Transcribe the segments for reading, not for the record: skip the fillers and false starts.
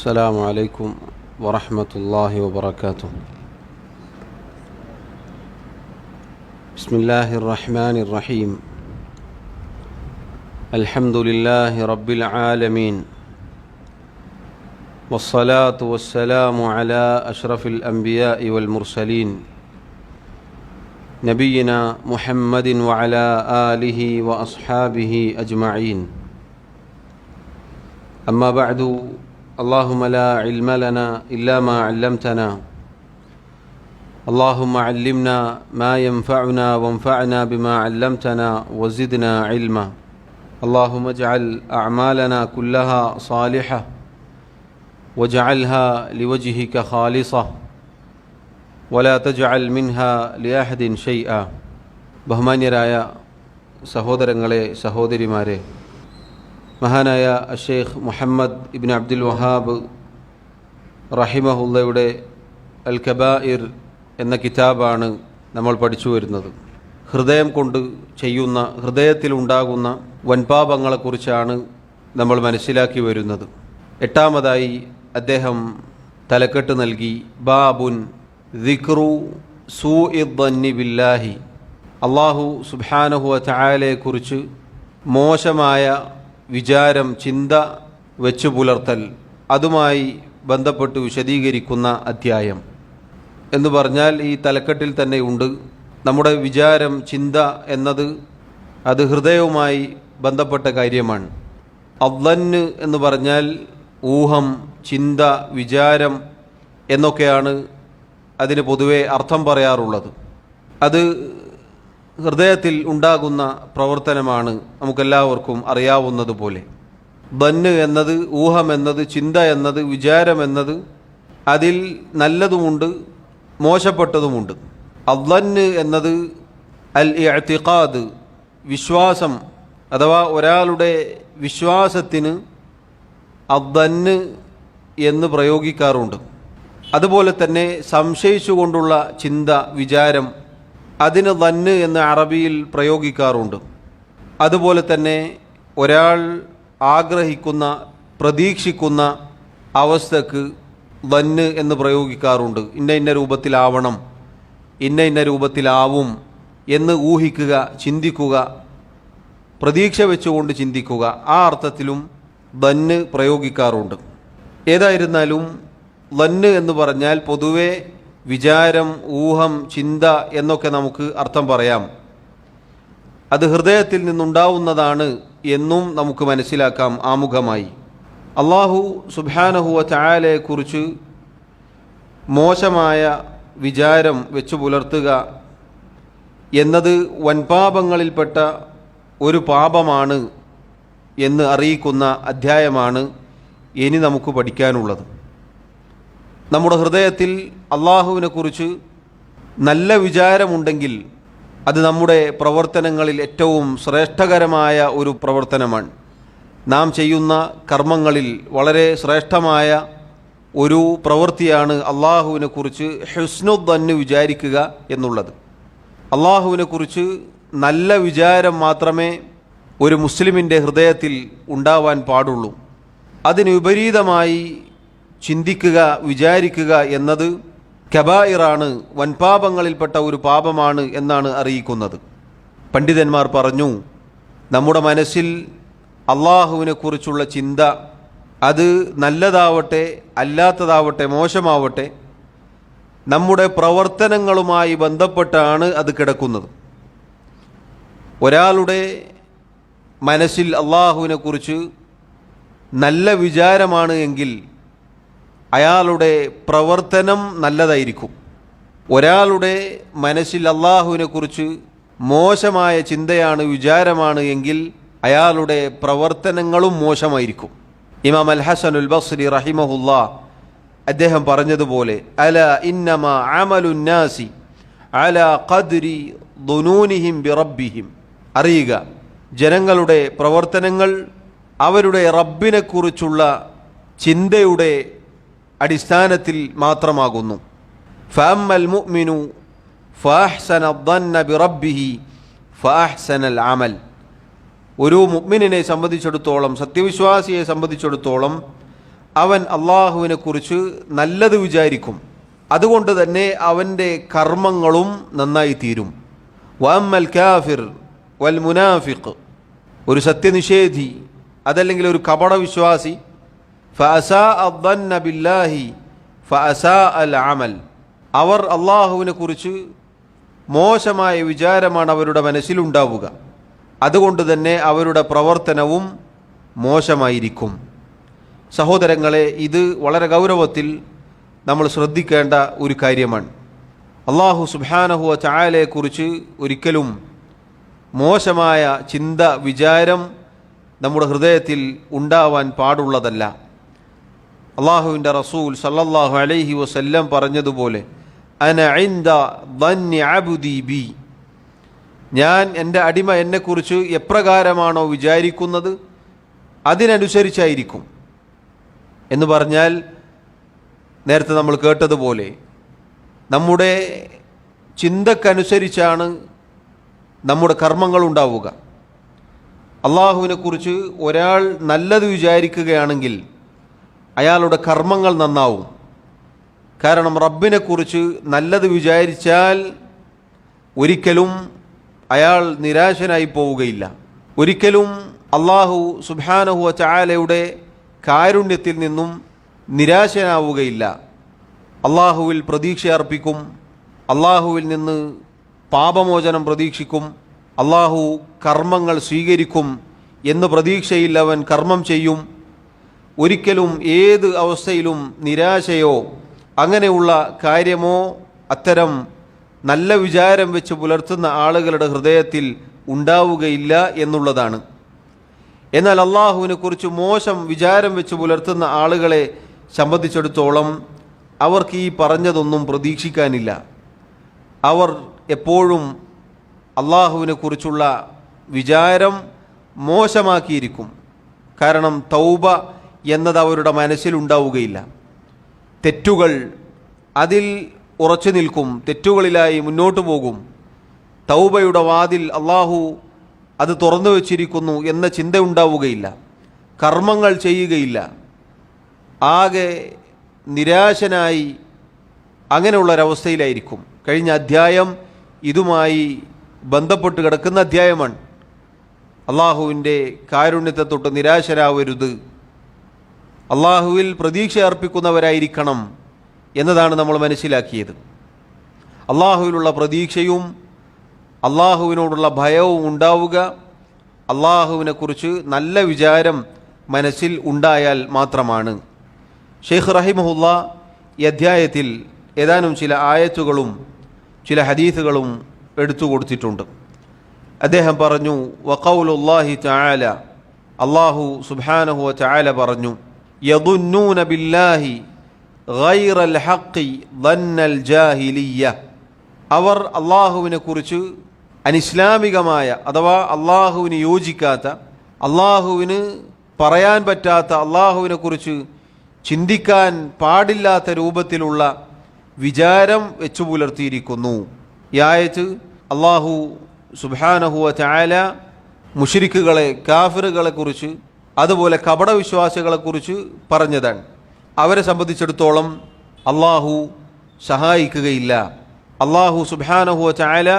السلام عليكم ورحمة الله وبركاته. بسم الله الرحمن الرحيم. الحمد لله رب العالمين، والصلاة والسلام على أشرف الأنبياء والمرسلين نبينا محمد وعلى آله وأصحابه أجمعين. أما بعد، اللهم لا علم لنا إلا ما علمتنا، اللهم علمنا ما ينفعنا وانفعنا بما علمتنا وزدنا علما. اللهم اجعل أعمالنا كلها صالحة واجعلها لوجهك خالصة ولا تجعل منها لأحد شيئا. ബഹുമാന്യരായ സഹോദരങ്ങളെ, സഹോദരിമാരെ, മഹാനായ ഷെയ്ഖ് മുഹമ്മദ് ഇബ്ൻ അബ്ദുൽ വഹാബ് റഹിമഹുള്ളയുടെ അൽ കബായിർ എന്ന കിതാബാണ് നമ്മൾ പഠിച്ചു വരുന്നത്. ഹൃദയം കൊണ്ട് ചെയ്യുന്ന, ഹൃദയത്തിലുണ്ടാകുന്ന വൻപാപങ്ങളെക്കുറിച്ചാണ് നമ്മൾ മനസ്സിലാക്കി വരുന്നത്. എട്ടാമതായി അദ്ദേഹം തലക്കെട്ട് നൽകി, ബാബുൻ ദിക്റു സൂഇദ്ദന്നി ബില്ലാഹി. അല്ലാഹു സുബ്ഹാനഹു വ തആലയെക്കുറിച്ച് മോശമായ വിചാരം, ചിന്ത വെച്ചു പുലർത്തൽ, അതുമായി ബന്ധപ്പെട്ട് വിശദീകരിക്കുന്ന അധ്യായം എന്ന് പറഞ്ഞാൽ ഈ തലക്കെട്ടിൽ തന്നെ ഉണ്ട്. നമ്മുടെ വിചാരം, ചിന്ത എന്നത് അത് ഹൃദയവുമായി ബന്ധപ്പെട്ട കാര്യമാണ്. അദ്ദന്ന് എന്ന് പറഞ്ഞാൽ ഊഹം, ചിന്ത, വിചാരം എന്നൊക്കെയാണ് അതിന് പൊതുവെ അർത്ഥം പറയാറുള്ളത്. അത് ഹൃദയത്തിൽ ഉണ്ടാകുന്ന പ്രവർത്തനമാണ്, നമുക്കെല്ലാവർക്കും അറിയാവുന്നതുപോലെ. ദന്ന് എന്നത്, ഊഹം എന്നത്, ചിന്ത എന്നത്, വിചാരം എന്നത്, അതിൽ നല്ലതുമുണ്ട് മോശപ്പെട്ടതുമുണ്ട്. അദ്ദന്ന് എന്നത് അൽ ഇഅ്തിഖാദ്, വിശ്വാസം, അഥവാ ഒരാളുടെ വിശ്വാസത്തിന് അദ്ദന്ന് എന്ന് പ്രയോഗിക്കാറുണ്ട്. അതുപോലെ തന്നെ സംശയിച്ചുകൊണ്ടുള്ള ചിന്ത, വിചാരം, അതിന് ദന്ന് എന്ന് അറബിയിൽ പ്രയോഗിക്കാറുണ്ട്. അതുപോലെ തന്നെ ഒരാൾ ആഗ്രഹിക്കുന്ന, പ്രതീക്ഷിക്കുന്ന അവസ്ഥക്ക് ദന്ന് എന്ന് പ്രയോഗിക്കാറുണ്ട്. ഇന്ന ഇന്ന രൂപത്തിലാവണം, ഇന്ന ഇന്ന രൂപത്തിലാവും എന്ന് ഊഹിക്കുക, ചിന്തിക്കുക, പ്രതീക്ഷ വെച്ചുകൊണ്ട് ചിന്തിക്കുക, ആ അർത്ഥത്തിലും ദന്ന് പ്രയോഗിക്കാറുണ്ട്. ഏതായിരുന്നാലും ദന്ന് എന്ന് പറഞ്ഞാൽ പൊതുവെ വിചാരം, ഊഹം, ചിന്ത എന്നൊക്കെ നമുക്ക് അർത്ഥം പറയാം. അത് ഹൃദയത്തിൽ നിന്നുണ്ടാവുന്നതാണ് എന്നും നമുക്ക് മനസ്സിലാക്കാം ആമുഖമായി. അല്ലാഹു സുബ്ഹാനഹു വ തആലയെക്കുറിച്ച് മോശമായ വിചാരം വെച്ചു പുലർത്തുക എന്നത് വൻപാപങ്ങളിൽപ്പെട്ട ഒരു പാപമാണ് എന്ന് അറിയിക്കുന്ന അധ്യായമാണ് ഇനി നമുക്ക് പഠിക്കാനുള്ളത്. നമ്മുടെ ഹൃദയത്തിൽ അള്ളാഹുവിനെക്കുറിച്ച് നല്ല വിചാരമുണ്ടെങ്കിൽ അത് നമ്മുടെ പ്രവർത്തനങ്ങളിൽ ഏറ്റവും ശ്രേഷ്ഠകരമായ ഒരു പ്രവർത്തനമാണ്. നാം ചെയ്യുന്ന കർമ്മങ്ങളിൽ വളരെ ശ്രേഷ്ഠമായ ഒരു പ്രവൃത്തിയാണ് അള്ളാഹുവിനെക്കുറിച്ച് ഹുസ്നുദ്ദന്ന് വിചാരിക്കുക എന്നുള്ളത്. അള്ളാഹുവിനെക്കുറിച്ച് നല്ല വിചാരം മാത്രമേ ഒരു മുസ്ലിമിൻ്റെ ഹൃദയത്തിൽ ഉണ്ടാവാൻ പാടുള്ളൂ. അതിന് വിപരീതമായി ചിന്തിക്കുക, വിചാരിക്കുക എന്നത് കബായിറാണ്, വൻപാപങ്ങളിൽപ്പെട്ട ഒരു പാപമാണ് എന്നാണ് അറിയിക്കുന്നത്. പണ്ഡിതന്മാർ പറഞ്ഞു, നമ്മുടെ മനസ്സിൽ അള്ളാഹുവിനെക്കുറിച്ചുള്ള ചിന്ത, അത് നല്ലതാവട്ടെ അല്ലാത്തതാവട്ടെ മോശമാവട്ടെ, നമ്മുടെ പ്രവർത്തനങ്ങളുമായി ബന്ധപ്പെട്ടാണ് അത് കിടക്കുന്നത്. ഒരാളുടെ മനസ്സിൽ അള്ളാഹുവിനെക്കുറിച്ച് നല്ല വിചാരമാണ് എങ്കിൽ അയാളുടെ പ്രവർത്തനം നല്ലതായിരിക്കും. ഒരാളുടെ മനസ്സിൽ അള്ളാഹുവിനെക്കുറിച്ച് മോശമായ ചിന്തയാണ്, വിചാരമാണ് എങ്കിൽ അയാളുടെ പ്രവർത്തനങ്ങളും മോശമായിരിക്കും. ഇമാം അൽ ഹസനുൽ ബസ്രി റഹിമഹുല്ലാ അദ്ദേഹം പറഞ്ഞതുപോലെ, അല ഇന്നമാ അമലുന്നാസി അലാ ഖദ്രി ദുനൂനിഹിം ബിറബ്ബിഹിം. അറിയുക, ജനങ്ങളുടെ പ്രവർത്തനങ്ങൾ അവരുടെ റബ്ബിനെക്കുറിച്ചുള്ള ചിന്തയുടെ അടിസ്ഥാനത്തിൽ മാത്രമാകുന്നു. ഫഅമ്മൽ മുഅ്മിനു ഫഅഹ്സന അദ്ദന്ന ബിറബ്ബിഹി ഫഅഹ്സനൽ അമൽ. ഒരു മുഅ്മിനിനെ സംബന്ധിച്ചിടത്തോളം, സത്യവിശ്വാസിയെ സംബന്ധിച്ചിടത്തോളം അവൻ അള്ളാഹുവിനെ കുറിച്ച് നല്ലത് വിചാരിക്കും. അതുകൊണ്ട് തന്നെ അവൻ്റെ കർമ്മങ്ങളും നന്നായി തീരും. വഅമ്മൽ കാഫിർ വൽ മുനാഫിഖ്, ഒരു സത്യനിഷേധി അതല്ലെങ്കിൽ ഒരു കപടവിശ്വാസി, ഫഅസാ അദ്ദന്ന ബില്ലാഹി ഫഅസാ അൽ അമൽ, അവർ അള്ളാഹുവിനെ കുറിച്ച് മോശമായ വിചാരമാണ് അവരുടെ മനസ്സിലുണ്ടാവുക. അതുകൊണ്ട് തന്നെ അവരുടെ പ്രവർത്തനവും മോശമായിരിക്കും. സഹോദരങ്ങളെ, ഇത് വളരെ ഗൗരവത്തിൽ നമ്മൾ ശ്രദ്ധിക്കേണ്ട ഒരു കാര്യമാണ്. അള്ളാഹു സുബ്ഹാനഹു വ തആലയെക്കുറിച്ച് ഒരിക്കലും മോശമായ ചിന്ത, വിചാരം നമ്മുടെ ഹൃദയത്തിൽ ഉണ്ടാവാൻ പാടുള്ളതല്ല. അള്ളാഹുവിൻ്റെ റസൂൽ സല്ലല്ലാഹു അലൈഹി വസല്ലം പറഞ്ഞതുപോലെ, അന ഇൻദ ദന്നി അബ്ദി ബി, ഞാൻ എൻ്റെ അടിമ എന്നെക്കുറിച്ച് എപ്രകാരമാണോ വിചാരിക്കുന്നത് അതിനനുസരിച്ചായിരിക്കും എന്ന് പറഞ്ഞാൽ, നേരത്തെ നമ്മൾ കേട്ടതുപോലെ നമ്മുടെ ചിന്തക്കനുസരിച്ചാണ് നമ്മുടെ കർമ്മങ്ങൾ ഉണ്ടാവുക. അള്ളാഹുവിനെക്കുറിച്ച് ഒരാൾ നല്ലത് വിചാരിക്കുകയാണെങ്കിൽ അയാളുടെ കർമ്മങ്ങൾ നന്നാവും. കാരണം റബ്ബിനെക്കുറിച്ച് നല്ലത് വിചാരിച്ചാൽ ഒരിക്കലും അയാൾ നിരാശനായി പോവുകയില്ല. ഒരിക്കലും അള്ളാഹു സുബ്ഹാനഹു വ തആലയുടെ കാരുണ്യത്തിൽ നിന്നും നിരാശനാവുകയില്ല. അള്ളാഹുവിൽ പ്രതീക്ഷ അർപ്പിക്കും, അള്ളാഹുവിൽ നിന്ന് പാപമോചനം പ്രതീക്ഷിക്കും, അള്ളാഹു കർമ്മങ്ങൾ സ്വീകരിക്കും എന്ന പ്രതീക്ഷയിൽ അവൻ കർമ്മം ചെയ്യും. ഒരിക്കലും ഏത് അവസ്ഥയിലും നിരാശയോ അങ്ങനെയുള്ള കാര്യമോ അത്തരം നല്ല വിചാരം വെച്ച് പുലർത്തുന്ന ആളുകളുടെ ഹൃദയത്തിൽ ഉണ്ടാവുകയില്ല എന്നുള്ളതാണ്. എന്നാൽ അള്ളാഹുവിനെ കുറിച്ച് മോശം വിചാരം വെച്ച് പുലർത്തുന്ന ആളുകളെ സംബന്ധിച്ചിടത്തോളം അവർക്ക് ഈ പറഞ്ഞതൊന്നും പ്രതീക്ഷിക്കാനില്ല. അവർ എപ്പോഴും അള്ളാഹുവിനെ കുറിച്ചുള്ള വിചാരം മോശമാക്കിയിരിക്കും. കാരണം തൗബ എന്നത് അവരുടെ മനസ്സിലുണ്ടാവുകയില്ല. തെറ്റുകൾ അതിൽ ഉറച്ചു നിൽക്കും, തെറ്റുകളിലായി മുന്നോട്ട് പോകും. തൗബയുടെ വാതിൽ അള്ളാഹു അത് തുറന്നു വച്ചിരിക്കുന്നു എന്ന ചിന്ത ഉണ്ടാവുകയില്ല. കർമ്മങ്ങൾ ചെയ്യുകയില്ല. ആകെ നിരാശനായി അങ്ങനെയുള്ളൊരവസ്ഥയിലായിരിക്കും. കഴിഞ്ഞ അധ്യായം ഇതുമായി ബന്ധപ്പെട്ട് കിടക്കുന്ന അധ്യായമാണ്. അള്ളാഹുവിൻ്റെ കാരുണ്യത്തെ തൊട്ട് നിരാശരാവരുത്, അള്ളാഹുവിൽ പ്രതീക്ഷ അർപ്പിക്കുന്നവരായിരിക്കണം എന്നതാണ് നമ്മൾ മനസ്സിലാക്കിയത്. അള്ളാഹുവിലുള്ള പ്രതീക്ഷയും അള്ളാഹുവിനോടുള്ള ഭയവും ഉണ്ടാവുക അള്ളാഹുവിനെക്കുറിച്ച് നല്ല വിചാരം മനസ്സിൽ ഉണ്ടായാൽ മാത്രമാണ്. ഷെയ്ഖ് റഹിമഹുല്ലാ ഈ അധ്യായത്തിൽ ഏതാനും ചില ആയത്തുകളും ചില ഹദീസുകളും എടുത്തു കൊടുത്തിട്ടുണ്ട്. അദ്ദേഹം പറഞ്ഞു, വഖൗലുല്ലാഹി തആല, അള്ളാഹു സുബ്ഹാനഹു വ തആല പറഞ്ഞു, യദുന്നൂന ബില്ലാഹി ഗൈറൽ ഹഖി ദന്നൽ ജാഹിലിയ്യ, അവർ അള്ളാഹുവിനെ കുറിച്ച് അനിസ്ലാമികമായ അഥവാ അള്ളാഹുവിന് യോജിക്കാത്ത, അള്ളാഹുവിന് പറയാൻ പറ്റാത്ത, അള്ളാഹുവിനെ കുറിച്ച് ചിന്തിക്കാൻ പാടില്ലാത്ത രൂപത്തിലുള്ള വിചാരം വെച്ചു പുലർത്തിയിരിക്കുന്നു. ഈ ആയത്ത് അള്ളാഹു സുബ്ഹാനഹു വ തആല മുശ്രിക്കുകളെ, കാഫിറുകളെ കുറിച്ച്, അതുപോലെ കപടവിശ്വാസികളെക്കുറിച്ച് പറഞ്ഞതാണ്. അവരെ സംബന്ധിച്ചിടത്തോളം അള്ളാഹു സഹായിക്കുകയില്ല. അള്ളാഹു സുബ്ഹാനഹു വ തആല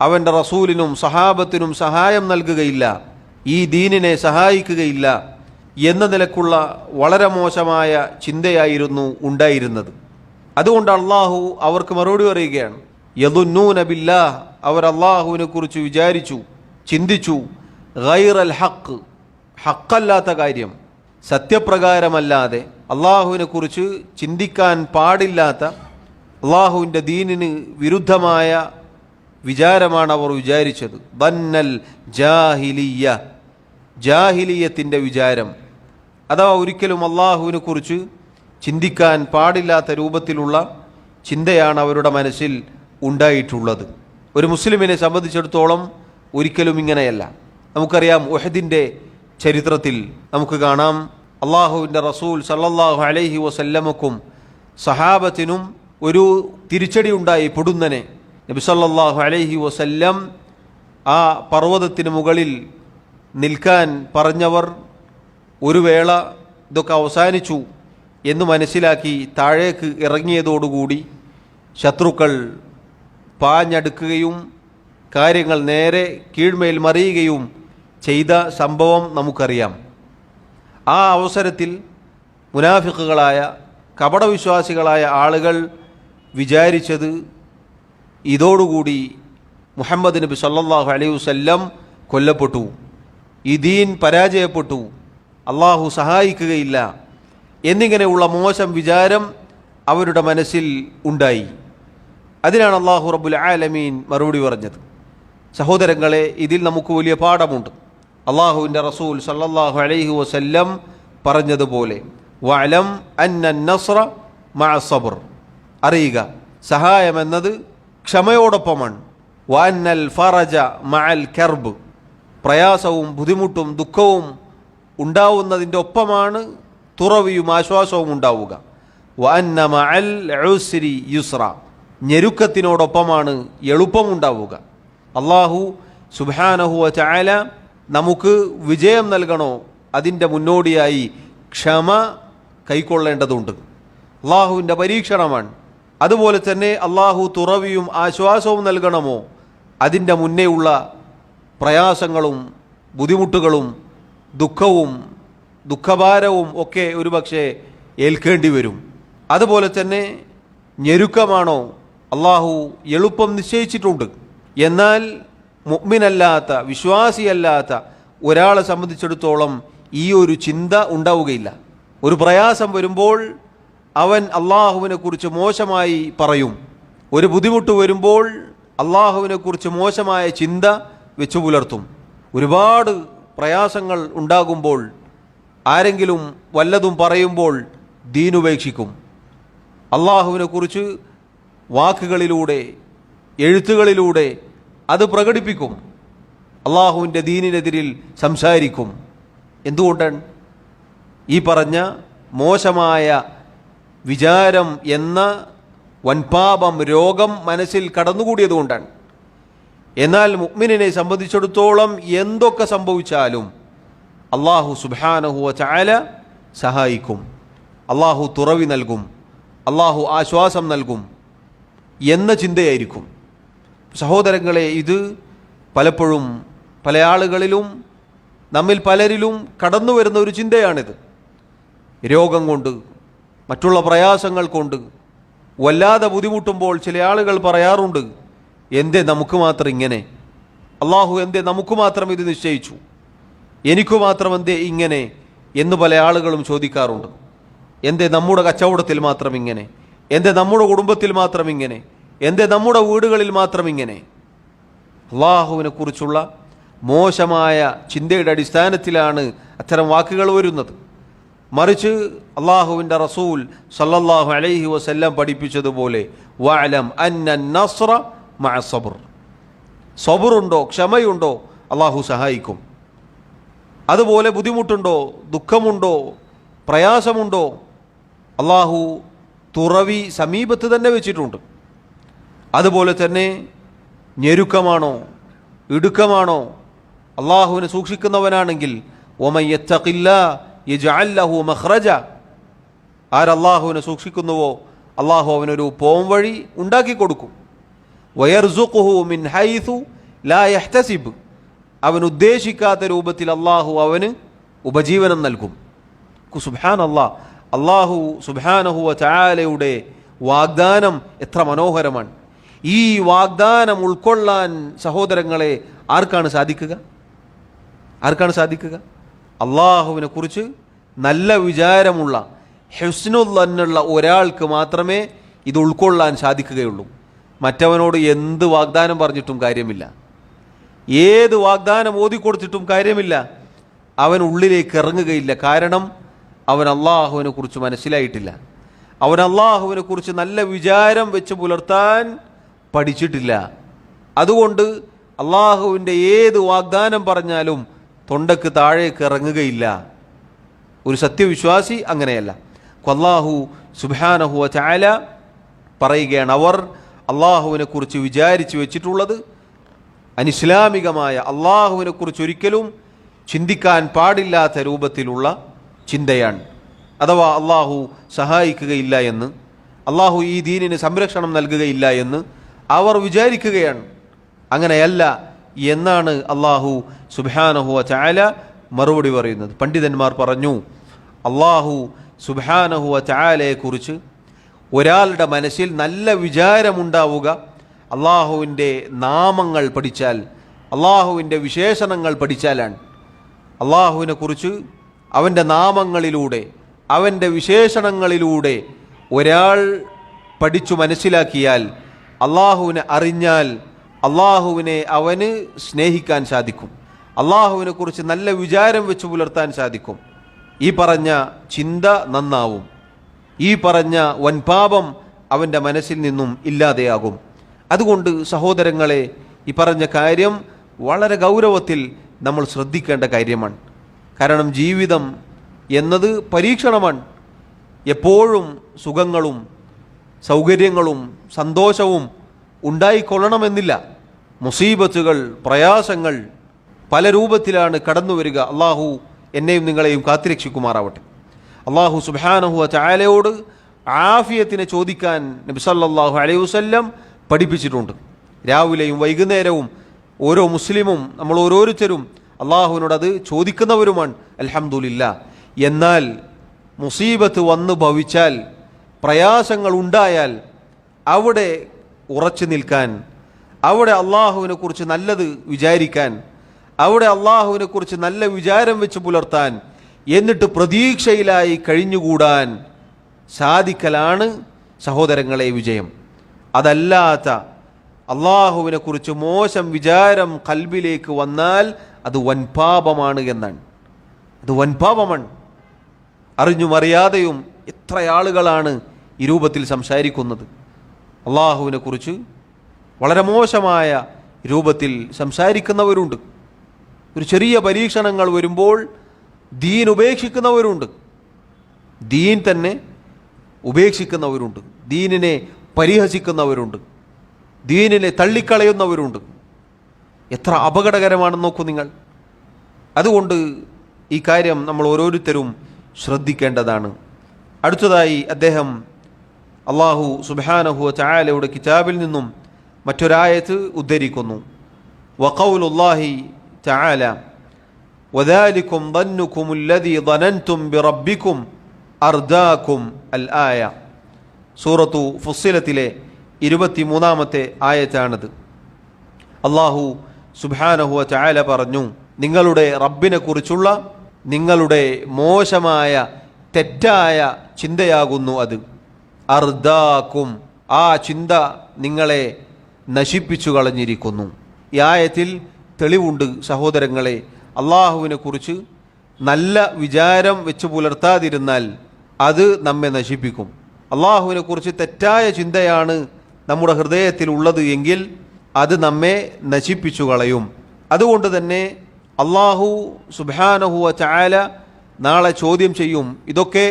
അവൻ്റെ റസൂലിനും സഹാബത്തിനും സഹായം നൽകുകയില്ല, ഈ ദീനിനെ സഹായിക്കുകയില്ല എന്ന നിലക്കുള്ള വളരെ മോശമായ ചിന്തയായിരുന്നു ഉണ്ടായിരുന്നത്. അതുകൊണ്ട് അള്ളാഹു അവർക്ക് മറുപടി പറയുകയാണ്, യദുന്നൂന ബില്ലാഹ്, അവർ അള്ളാഹുവിനെ കുറിച്ച് വിചാരിച്ചു, ചിന്തിച്ചു, ഗൈറൽ ഹഖ്, ഹക്കല്ലാത്ത കാര്യം, സത്യപ്രകാരമല്ലാതെ അള്ളാഹുവിനെ കുറിച്ച് ചിന്തിക്കാൻ പാടില്ലാത്ത, അള്ളാഹുവിൻ്റെ ദീനിന് വിരുദ്ധമായ വിചാരമാണ് അവർ വിചാരിച്ചത്. ദന്നൽ ജാഹിലിയ്യ, ജാഹിലിയത്തിൻ്റെ വിചാരം, അഥവാ ഒരിക്കലും അള്ളാഹുവിനെ കുറിച്ച് ചിന്തിക്കാൻ പാടില്ലാത്ത രൂപത്തിലുള്ള ചിന്തയാണ് അവരുടെ മനസ്സിൽ ഉണ്ടായിട്ടുള്ളത്. ഒരു മുസ്ലിമിനെ സംബന്ധിച്ചിടത്തോളം ഒരിക്കലും ഇങ്ങനെയല്ല. നമുക്കറിയാം, ഉഹദിൻ്റെ ചരിത്രത്തിൽ നമുക്ക് കാണാം, അള്ളാഹുവിൻ്റെ റസൂൽ സല്ലല്ലാഹു അലൈഹി വസല്ലമക്കും സഹാബത്തിനും ഒരു തിരിച്ചടി ഉണ്ടായി. പൊടുന്നനെ നബി സല്ലല്ലാഹു അലൈഹി വസല്ലം ആ പർവ്വതത്തിന് മുകളിൽ നിൽക്കാൻ പറഞ്ഞവർ ഒരു വേള ഇതൊക്കെ അവസാനിച്ചു എന്ന് മനസ്സിലാക്കി താഴേക്ക് ഇറങ്ങിയതോടുകൂടി ശത്രുക്കൾ പാഞ്ഞടുക്കുകയും കാര്യങ്ങൾ നേരെ കീഴ്മേൽ മറിയുകയും ചെയ്ത സംഭവം നമുക്കറിയാം. ആ അവസരത്തിൽ മുനാഫിക്കുകളായ കപടവിശ്വാസികളായ ആളുകൾ വിചാരിച്ചത് ഇതോടുകൂടി മുഹമ്മദ് നബി സല്ലല്ലാഹു അലൈഹി വസല്ലം കൊല്ലപ്പെട്ടു, ഈ ദീൻ പരാജയപ്പെട്ടു, അള്ളാഹു സഹായിക്കുകയില്ല എന്നിങ്ങനെയുള്ള മോശം വിചാരം അവരുടെ മനസ്സിൽ ഉണ്ടായി. അതിനാണ് അള്ളാഹു റബ്ബുൽ ആലമീൻ മറുപടി പറഞ്ഞത്. സഹോദരങ്ങളെ, ഇതിൽ നമുക്ക് വലിയ പാഠമുണ്ട്. അള്ളാഹുവിൻ്റെ റസൂൽ സല്ലല്ലാഹു അലൈഹി വസല്ലം പറഞ്ഞതുപോലെ വഅലം അന്ന നസ്ര മഅ സബ്ർ, അറിയുക സഹായമെന്നത് ക്ഷമയോടൊപ്പമാണ്. വഅന്നൽ ഫറജ മഅൽ കർബ്, പ്രയാസവും ബുദ്ധിമുട്ടും ദുഃഖവും ഉണ്ടാവുന്നതിൻ്റെ ഒപ്പമാണ് തുറവിയും ആശ്വാസവും ഉണ്ടാവുക. വഅന്ന മഅൽ ഉസ്രി യുസ്ര, ഞെരുക്കത്തിനോടൊപ്പമാണ് എളുപ്പമുണ്ടാവുക. അള്ളാഹു സുബ്ഹാനഹു വ തആല നമുക്ക് വിജയം നൽകണോ, അതിൻ്റെ മുന്നോടിയായി ക്ഷമ കൈക്കൊള്ളേണ്ടതുണ്ട്. അള്ളാഹുവിൻ്റെ പരീക്ഷണമാണ്. അതുപോലെ തന്നെ അള്ളാഹു തുറവിയും ആശ്വാസവും നൽകണമോ, അതിൻ്റെ മുന്നേയുള്ള പ്രയാസങ്ങളും ബുദ്ധിമുട്ടുകളും ദുഃഖവും ദുഃഖഭാരവും ഒക്കെ ഒരുപക്ഷെ ഏൽക്കേണ്ടി വരും. അതുപോലെ തന്നെ ഞെരുക്കമാണോ, അള്ളാഹു എളുപ്പം നിശ്ചയിച്ചിട്ടുണ്ട്. എന്നാൽ മുഅ്മിനല്ലാത്ത വിശ്വാസിയല്ലാത്ത ഒരാളെ സംബന്ധിച്ചിടത്തോളം ഈ ഒരു ചിന്ത ഉണ്ടാവുകയില്ല. ഒരു പ്രയാസം വരുമ്പോൾ അവൻ അള്ളാഹുവിനെക്കുറിച്ച് മോശമായി പറയും. ഒരു ബുദ്ധിമുട്ട് വരുമ്പോൾ അള്ളാഹുവിനെക്കുറിച്ച് മോശമായ ചിന്ത വെച്ചു പുലർത്തും. ഒരുപാട് പ്രയാസങ്ങൾ ഉണ്ടാകുമ്പോൾ ആരെങ്കിലും വല്ലതും പറയുമ്പോൾ ദീനുപേക്ഷിക്കും. അള്ളാഹുവിനെക്കുറിച്ച് വാക്കുകളിലൂടെ എഴുത്തുകളിലൂടെ അത് പ്രകടിപ്പിക്കും. അള്ളാഹുവിൻ്റെ ദീനിനെതിരിൽ സംസാരിക്കും. എന്തുകൊണ്ടാണ്? ഈ പറഞ്ഞ മോശമായ വിചാരം എന്ന വൻപാപം രോഗം മനസ്സിൽ കടന്നുകൂടിയതുകൊണ്ടാണ്. എന്നാൽ മുഅ്മിനിനെ സംബന്ധിച്ചിടത്തോളം എന്തൊക്കെ സംഭവിച്ചാലും അള്ളാഹു സുബ്ഹാനഹു വ തആല സഹായിക്കും, അള്ളാഹു തുറവി നൽകും, അള്ളാഹു ആശ്വാസം നൽകും എന്ന ചിന്തയായിരിക്കും. സഹോദരങ്ങളെ, ഇത് പലപ്പോഴും പല ആളുകളിലും നമ്മിൽ പലരിലും കടന്നു വരുന്ന ഒരു ചിന്തയാണിത്. രോഗം കൊണ്ട് മറ്റുള്ള പ്രയാസങ്ങൾ കൊണ്ട് വല്ലാതെ ബുദ്ധിമുട്ടുമ്പോൾ ചില ആളുകൾ പറയാറുണ്ട്, എന്തേ നമുക്ക് മാത്രം ഇങ്ങനെ, അള്ളാഹു എന്തേ നമുക്ക് മാത്രം ഇത് നിശ്ചയിച്ചു, എനിക്കു മാത്രം എന്തേ ഇങ്ങനെ എന്ന് പല ആളുകളും ചോദിക്കാറുണ്ട്. എന്തേ നമ്മുടെ കച്ചവടത്തിൽ മാത്രം ഇങ്ങനെ, എന്തേ നമ്മുടെ കുടുംബത്തിൽ മാത്രം ഇങ്ങനെ, എന്തേ നമ്മുടെ വീടുകളിൽ മാത്രം ഇങ്ങനെ. അള്ളാഹുവിനെ കുറിച്ചുള്ള മോശമായ ചിന്തയുടെ അടിസ്ഥാനത്തിലാണ് അത്തരം വാക്കുകൾ വരുന്നത്. മറിച്ച് അള്ളാഹുവിൻ്റെ റസൂൽ സല്ലല്ലാഹു അലൈഹി വസല്ലം പഠിപ്പിച്ചതുപോലെ വഅലം അന്ന നസ്ര മഅ സബ്ർ, സബറുണ്ടോ, ക്ഷമയുണ്ടോ, അള്ളാഹു സഹായിക്കും. അതുപോലെ ബുദ്ധിമുട്ടുണ്ടോ, ദുഃഖമുണ്ടോ, പ്രയാസമുണ്ടോ, അള്ളാഹു തുറവി സമീപത്ത് തന്നെ വെച്ചിട്ടുണ്ട്. അതുപോലെ തന്നെ ഞെരുക്കമാണോ ഇടുക്കമാണോ, അള്ളാഹുവിനെ സൂക്ഷിക്കുന്നവനാണെങ്കിൽ വമൻ യത്തഖില്ലാഹ യജ്അൽ ലഹു മഖ്റജ, ആരല്ലാഹുവിനെ സൂക്ഷിക്കുന്നുവോ അള്ളാഹു അവനൊരു പോംവഴി ഉണ്ടാക്കി കൊടുക്കും. വയർസുഖുഹു മിൻ ഹൈസു ലാ യഹ്തസിബ്, അവൻ ഉദ്ദേശിക്കാത്ത രൂപത്തിൽ അള്ളാഹു അവന് ഉപജീവനം നൽകും. സുബ്ഹാനല്ലാഹ്, അള്ളാഹു സുബ്ഹാനഹു വ തആലയുടെ വാഗ്ദാനം എത്ര മനോഹരമാണ്. ഈ വാഗ്ദാനം ഉൾക്കൊള്ളാൻ സഹോദരങ്ങളെ ആർക്കാണ് സാധിക്കുക? അള്ളാഹുവിനെ കുറിച്ച് നല്ല വിചാരമുള്ള ഹുസ്നുൽ ഒരാൾക്ക് മാത്രമേ ഇത് ഉൾക്കൊള്ളാൻ സാധിക്കുകയുള്ളൂ. മറ്റവനോട് എന്ത് വാഗ്ദാനം പറഞ്ഞിട്ടും കാര്യമില്ല, ഏത് വാഗ്ദാനം ഓതിക്കൊടുത്തിട്ടും കാര്യമില്ല, അവൻ ഉള്ളിലേക്ക് ഇറങ്ങുകയില്ല. കാരണം അവൻ അള്ളാഹുവിനെ കുറിച്ച് മനസ്സിലായിട്ടില്ല, അവൻ അള്ളാഹുവിനെ കുറിച്ച് നല്ല വിചാരം വെച്ച് പുലർത്താൻ പഠിച്ചിട്ടില്ല. അതുകൊണ്ട് അള്ളാഹുവിൻ്റെ ഏത് വാഗ്ദാനം പറഞ്ഞാലും തൊണ്ടക്ക് താഴേക്ക് ഇറങ്ങുകയില്ല. ഒരു സത്യവിശ്വാസി അങ്ങനെയല്ല. അല്ലാഹു സുബ്ഹാനഹു വ തആല പറയുകയാണ്, അവർ അള്ളാഹുവിനെ കുറിച്ച് വിചാരിച്ചു വെച്ചിട്ടുള്ളത് അനിസ്ലാമികമായ, അള്ളാഹുവിനെ കുറിച്ച് ഒരിക്കലും ചിന്തിക്കാൻ പാടില്ലാത്ത രൂപത്തിലുള്ള ചിന്തയാണ്. അഥവാ അള്ളാഹു സഹായിക്കുകയില്ല എന്ന്, അള്ളാഹു ഈ ദീനിന് സംരക്ഷണം നൽകുകയില്ല എന്ന് അവർ വിചാരിക്കുകയാണ്. അങ്ങനെയല്ല എന്നാണ് അള്ളാഹു സുബ്ഹാനഹു വ തആല മറുപടി പറയുന്നത്. പണ്ഡിതന്മാർ പറഞ്ഞു, അള്ളാഹു സുബ്ഹാനഹു വ തആലയെക്കുറിച്ച് ഒരാളുടെ മനസ്സിൽ നല്ല വിചാരമുണ്ടാവുക അള്ളാഹുവിൻ്റെ നാമങ്ങൾ പഠിച്ചാൽ, അള്ളാഹുവിൻ്റെ വിശേഷണങ്ങൾ പഠിച്ചാലാണ്. അള്ളാഹുവിനെ കുറിച്ച് അവൻ്റെ നാമങ്ങളിലൂടെ, അവൻ്റെ വിശേഷണങ്ങളിലൂടെ ഒരാൾ പഠിച്ചു മനസ്സിലാക്കിയാൽ, അള്ളാഹുവിനെ അറിഞ്ഞാൽ അള്ളാഹുവിനെ അവന് സ്നേഹിക്കാൻ സാധിക്കും, അള്ളാഹുവിനെ കുറിച്ച് നല്ല വിചാരം വെച്ച് പുലർത്താൻ സാധിക്കും. ഈ പറഞ്ഞ ചിന്ത നന്നാവും, ഈ പറഞ്ഞ വൻപാപം അവൻ്റെ മനസ്സിൽ നിന്നും ഇല്ലാതെയാകും. അതുകൊണ്ട് സഹോദരങ്ങളെ, ഈ പറഞ്ഞ കാര്യം വളരെ ഗൗരവത്തിൽ നമ്മൾ ശ്രദ്ധിക്കേണ്ട കാര്യമാണ്. കാരണം ജീവിതം എന്നത് പരീക്ഷണമാണ്. എപ്പോഴും സുഖങ്ങളും സൗകര്യങ്ങളും സന്തോഷവും ഉണ്ടായിക്കൊള്ളണമെന്നില്ല. മുസീബത്തുകൾ, പ്രയാസങ്ങൾ പല രൂപത്തിലാണ് കടന്നു വരിക. അള്ളാഹു എന്നെയും നിങ്ങളെയും കാത്തിരക്ഷിക്കുമാറാവട്ടെ. അള്ളാഹു സുബ്ഹാനഹു വ തആലയോട് ആഫിയത്തിനെ ചോദിക്കാൻ നബി സല്ലല്ലാഹു അലൈഹി വസല്ലം പഠിപ്പിച്ചിട്ടുണ്ട്. രാവിലെയും വൈകുന്നേരവും ഓരോ മുസ്ലിമും, നമ്മൾ ഓരോരുത്തരും അള്ളാഹുവിനോട് അത് ചോദിക്കുന്നവരുമാണ്. അൽഹംദുലില്ലാഹ്. എന്നാൽ മുസീബത്ത് വന്ന് ഭവിച്ചാൽ, പ്രയാസങ്ങൾ ഉണ്ടായാൽ അവിടെ ഉറച്ചു നിൽക്കാൻ, അവിടെ അള്ളാഹുവിനെ കുറിച്ച് നല്ലത് വിചാരിക്കാൻ, അവിടെ അള്ളാഹുവിനെ കുറിച്ച് നല്ല വിചാരം വെച്ച് പുലർത്താൻ, എന്നിട്ട് പ്രതീക്ഷയിലായി കഴിഞ്ഞുകൂടാൻ സാധിക്കലാണ് സഹോദരങ്ങളെ വിജയം. അതല്ലാത്ത അള്ളാഹുവിനെ കുറിച്ച് മോശം വിചാരം ഖൽബിലേക്ക് വന്നാൽ അത് വൻപാപമാണ് എന്നാണ്. അത് വൻപാപമാണ്. അറിഞ്ഞും അറിയാതെയും എത്ര ആളുകളാണ് ഈ രൂപത്തിൽ സംസാരിക്കുന്നത്. അള്ളാഹുവിനെ കുറിച്ച് വളരെ മോശമായ രൂപത്തിൽ സംസാരിക്കുന്നവരുണ്ട്. ഒരു ചെറിയ പരീക്ഷണങ്ങൾ വരുമ്പോൾ ദീൻ ഉപേക്ഷിക്കുന്നവരുണ്ട്, ദീൻ തന്നെ ഉപേക്ഷിക്കുന്നവരുണ്ട്, ദീനിനെ പരിഹസിക്കുന്നവരുണ്ട്, ദീനിനെ തള്ളിക്കളയുന്നവരുണ്ട്. എത്ര അപകടകരമാണെന്ന് നോക്കൂ നിങ്ങൾ. അതുകൊണ്ട് ഈ കാര്യം നമ്മൾ ഓരോരുത്തരും ശ്രദ്ധിക്കേണ്ടതാണ്. അടുത്തതായി അദ്ദേഹം അള്ളാഹു സുബ്ഹാനഹു വ തആലയുടെ കിതാബിൽ നിന്നും മറ്റൊരായത്ത് ഉദ്ധരിക്കുന്നു. വഖൗലുല്ലാഹി തആല വദാലികും ظنكم الذي ظننتم بربكم അർദാകും അൽ ആയ. സൂറത്തു ഫുസ്സിലത്തിലെ 23-ാമത്തെ ആയത്താണിത്. അള്ളാഹു സുബ്ഹാനഹു വ തആല പറഞ്ഞു, നിങ്ങളുടെ റബ്ബിനെ കുറിച്ചുള്ള നിങ്ങളുടെ മോശമായ തെറ്റായ ചിന്തയാകുന്നു അത്. അർദാക്കും, ആ ചിന്ത നിങ്ങളെ നശിപ്പിച്ചു കളഞ്ഞിരിക്കുന്നു. ഈ ആയത്തിൽ തെളിവുണ്ട് സഹോദരങ്ങളെ. അള്ളാഹുവിനെ കുറിച്ച് നല്ല വിചാരം വെച്ച് പുലർത്താതിരുന്നാൽ അത് നമ്മെ നശിപ്പിക്കും. അള്ളാഹുവിനെ കുറിച്ച് തെറ്റായ ചിന്തയാണ് നമ്മുടെ ഹൃദയത്തിൽ ഉള്ളത് എങ്കിൽ അത് നമ്മെ നശിപ്പിച്ചു കളയും. അതുകൊണ്ട് തന്നെ അള്ളാഹു സുബ്ഹാനഹു വ തആല നാളെ ചോദ്യം ചെയ്യും. ഇതൊക്കെ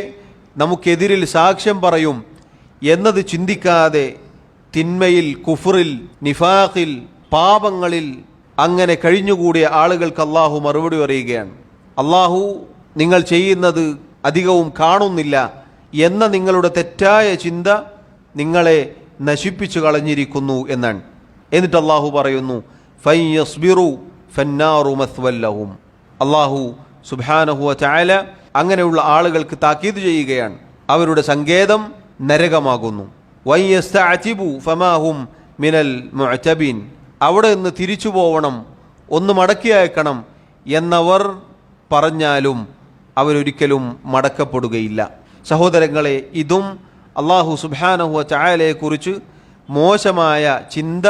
നമുക്കെതിരിൽ സാക്ഷ്യം പറയും എന്നത് ചിന്തിക്കാതെ തിന്മയിൽ, കുഫറിൽ, നിഫാഖിൽ, പാപങ്ങളിൽ അങ്ങനെ കഴിഞ്ഞുകൂടിയ ആളുകൾക്ക് അള്ളാഹു മറുപടി പറയുകയാണ്. അള്ളാഹു നിങ്ങൾ ചെയ്യുന്നത് അധികവും കാണുന്നില്ല എന്ന നിങ്ങളുടെ തെറ്റായ ചിന്ത നിങ്ങളെ നശിപ്പിച്ചു കളഞ്ഞിരിക്കുന്നു എന്നാണ്. എന്നിട്ട് അള്ളാഹു പറയുന്നു, ഫയസ്ബിറു ഫന്നാറു മസ്വല്ലഹും. അള്ളാഹു സുബ്ഹാനഹു വ തആല അങ്ങനെയുള്ള ആളുകൾക്ക് താക്കീത് ചെയ്യുകയാണ്. അവരുടെ സങ്കേതം നരകമാകുന്നു. വയസ്തഅതിബു ഫമാഹും മിനൽ മുഅതബിൻ. അവിടെ നിന്ന് തിരിച്ചു പോവണം, ഒന്ന് മടക്കി അയക്കണം എന്നവർ പറഞ്ഞാലും അവരൊരിക്കലും മടക്കപ്പെടുകയില്ല. സഹോദരങ്ങളെ, ഇതും അള്ളാഹു സുബ്ഹാനഹു വ തആലയെക്കുറിച്ച് മോശമായ ചിന്ത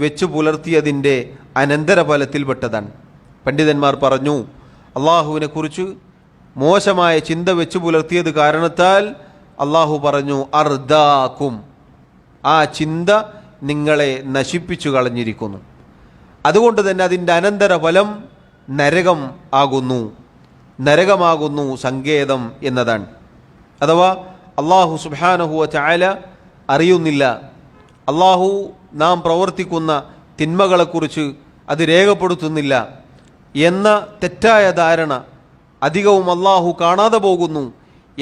വെച്ച് പുലർത്തിയതിൻ്റെ അനന്തരഫലത്തിൽപ്പെട്ടതാണ്. പണ്ഡിതന്മാർ പറഞ്ഞു, അള്ളാഹുവിനെ കുറിച്ച് മോശമായ ചിന്ത വെച്ച് പുലർത്തിയത് കാരണത്താൽ അള്ളാഹു പറഞ്ഞു അർദാക്കും, ആ ചിന്ത നിങ്ങളെ നശിപ്പിച്ചു കളഞ്ഞിരിക്കുന്നു. അതുകൊണ്ട് തന്നെ അതിൻ്റെ അനന്തരഫലം നരകം ആകുന്നു, നരകമാകുന്നു സങ്കേതം എന്നതാണ്. അഥവാ അള്ളാഹു സുബ്ഹാനഹു വ തആല അറിയുന്നില്ല, അള്ളാഹു നാം പ്രവർത്തിക്കുന്ന തിന്മകളെക്കുറിച്ച് അത് രേഖപ്പെടുത്തുന്നില്ല എന്ന തെറ്റായ ധാരണ, അധികവും അള്ളാഹു കാണാതെ പോകുന്നു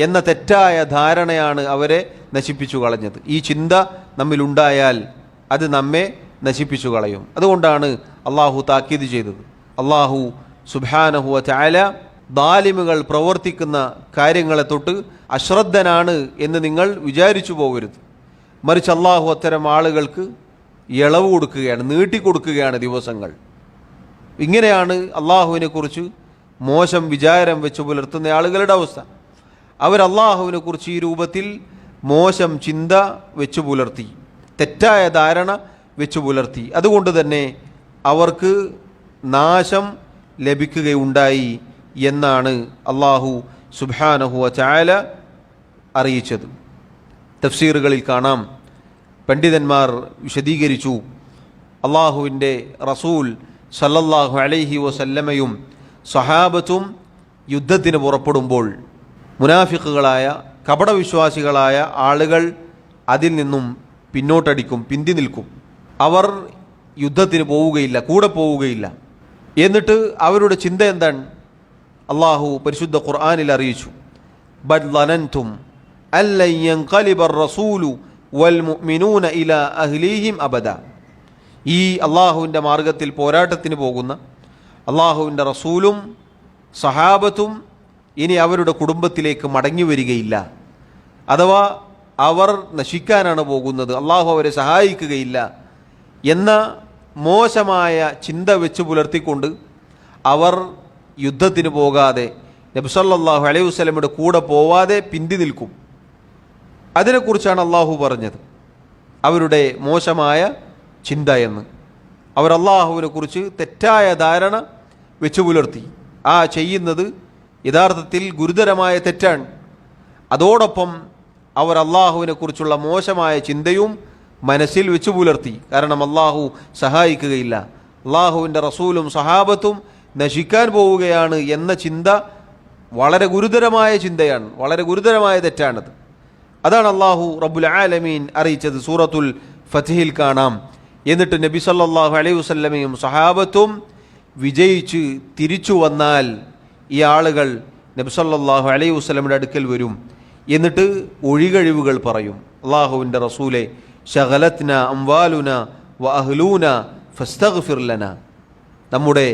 എന്ന തെറ്റായ ധാരണയാണ് അവരെ നശിപ്പിച്ചു കളഞ്ഞത്. ഈ ചിന്ത നമ്മിലുണ്ടായാൽ അത് നമ്മെ നശിപ്പിച്ചു കളയും. അതുകൊണ്ടാണ് അള്ളാഹു താക്കീത് ചെയ്തത്. അള്ളാഹു സുബ്ഹാനഹു വ തആല ദാലിമുകൾ പ്രവർത്തിക്കുന്ന കാര്യങ്ങളെ തൊട്ട് അശ്രദ്ധനാണ് എന്ന് നിങ്ങൾ വിചാരിച്ചു പോകരുത്. മറിച്ച് അള്ളാഹു അത്തരം ആളുകൾക്ക് ഇളവ് കൊടുക്കുകയാണ്, നീട്ടിക്കൊടുക്കുകയാണ് ദിവസങ്ങൾ. ഇങ്ങനെയാണ് അള്ളാഹുവിനെ കുറിച്ച് മോശം വിചാരം വെച്ച് പുലർത്തുന്ന ആളുകളുടെ അവസ്ഥ. അവർ അള്ളാഹുവിനെ കുറിച്ച് ഈ രൂപത്തിൽ മോശം ചിന്ത വെച്ച് പുലർത്തി, തെറ്റായ ധാരണ വെച്ച് പുലർത്തി. അതുകൊണ്ട് തന്നെ അവർക്ക് നാശം ലഭിക്കുകയുണ്ടായി എന്നാണ് അള്ളാഹു സുബ്ഹാനഹു വ തആല അറിയിച്ചത്. തഫ്സീറുകളിൽ കാണാം, പണ്ഡിതന്മാർ വിശദീകരിച്ചു, അള്ളാഹുവിൻ്റെ റസൂൽ സല്ലല്ലാഹു അലൈഹി വസല്ലമയും സഹാബത്തും യുദ്ധത്തിന് പുറപ്പെടുമ്പോൾ മുനാഫിക്കുകളായ കപടവിശ്വാസികളായ ആളുകൾ അതിൽ നിന്നും പിന്നോട്ടടിക്കും, പിന്തി നിൽക്കും. അവർ യുദ്ധത്തിന് പോവുകയില്ല, കൂടെ പോവുകയില്ല. എന്നിട്ട് അവരുടെ ചിന്ത എന്താണ്? അള്ളാഹു പരിശുദ്ധ ഖുർആനിൽ അറിയിച്ചു, ബൽ ളനൻതും അല്ലൻ യൻഖലിബർ റസൂലു വൽ മുഅ്മിനൂന ഇലാ അഹ്ലിഹിം അബദ. ഈ അള്ളാഹുവിൻ്റെ മാർഗത്തിൽ പോരാട്ടത്തിന് പോകുന്ന അള്ളാഹുവിൻ്റെ റസൂലും സഹാബത്തും ഇനി അവരുടെ കുടുംബത്തിലേക്ക് മടങ്ങി വരികയില്ല, അഥവാ അവർ നശിക്കാനാണ് പോകുന്നത്, അള്ളാഹു അവരെ സഹായിക്കുകയില്ല എന്ന മോശമായ ചിന്ത വെച്ച് പുലർത്തിക്കൊണ്ട് അവർ യുദ്ധത്തിന് പോകാതെ നബി സല്ലല്ലാഹു അലൈഹി വസല്ലമയുടെ കൂടെ പോവാതെ പിന്തി നിൽക്കും. അതിനെക്കുറിച്ചാണ് അള്ളാഹു പറഞ്ഞത്, അവരുടെ മോശമായ ചിന്ത എന്ന്. അവർ അള്ളാഹുവിനെ കുറിച്ച് തെറ്റായ ധാരണ വെച്ച് പുലർത്തി. ആ ചെയ്യുന്നത് യഥാർത്ഥത്തിൽ ഗുരുതരമായ തെറ്റാണ്. അതോടൊപ്പം അവർ അള്ളാഹുവിനെ കുറിച്ചുള്ള മോശമായ ചിന്തയും മനസ്സിൽ വെച്ച് പുലർത്തി. കാരണം അള്ളാഹു സഹായിക്കുകയില്ല, അള്ളാഹുവിൻ്റെ റസൂലും സഹാബത്തും നശിക്കാൻ പോവുകയാണ് എന്ന ചിന്ത വളരെ ഗുരുതരമായ ചിന്തയാണ്, വളരെ ഗുരുതരമായ തെറ്റാണത്. അതാണ് അള്ളാഹു റബ്ബുൽ ആലമീൻ അറിയിച്ചത്. സൂറത്തുൽ ഫത്ഹിൽ കാണാം, എന്നിട്ട് നബി സല്ലല്ലാഹു അലൈഹി വസല്ലമയും സഹാബത്തും വിജയിച്ച് തിരിച്ചു വന്നാൽ ഈ ആളുകൾ നബി സല്ലല്ലാഹു അലൈഹി വസല്ലമയുടെ അടുക്കൽ വരും. എന്നിട്ട് ഒഴികഴിവുകൾ പറയും, അള്ളാഹുവിൻ്റെ റസൂലെ ശഗലത്ന അംവാലുന വ അഹ്ലൂന ഫസ്തഗ്ഫിർ ലന. നമ്മുടെ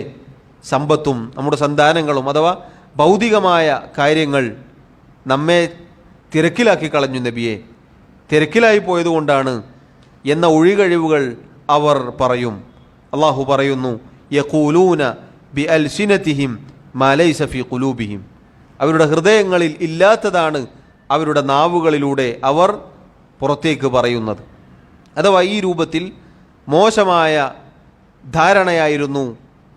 സമ്പത്തും നമ്മുടെ സന്താനങ്ങളും അഥവാ ഭൗതികമായ കാര്യങ്ങൾ നമ്മെ തിരക്കിലാക്കി കളഞ്ഞു നബിയെ, തിരക്കിലായി പോയതുകൊണ്ടാണ് എന്ന ഒഴികഴിവുകൾ അവർ പറയും. അള്ളാഹു പറയുന്നു, യഖൂലൂന ബി അൽസിനതിഹിം മാ ലൈസ ഫീ ഖുലൂബിഹിം. അവരുടെ ഹൃദയങ്ങളിൽ ഇല്ലാത്തതാണ് അവരുടെ നാവുകളിലൂടെ അവർ പുറത്തേക്ക് പറയുന്നത്. അഥവാ ഈ രൂപത്തിൽ മോശമായ ധാരണയായിരുന്നു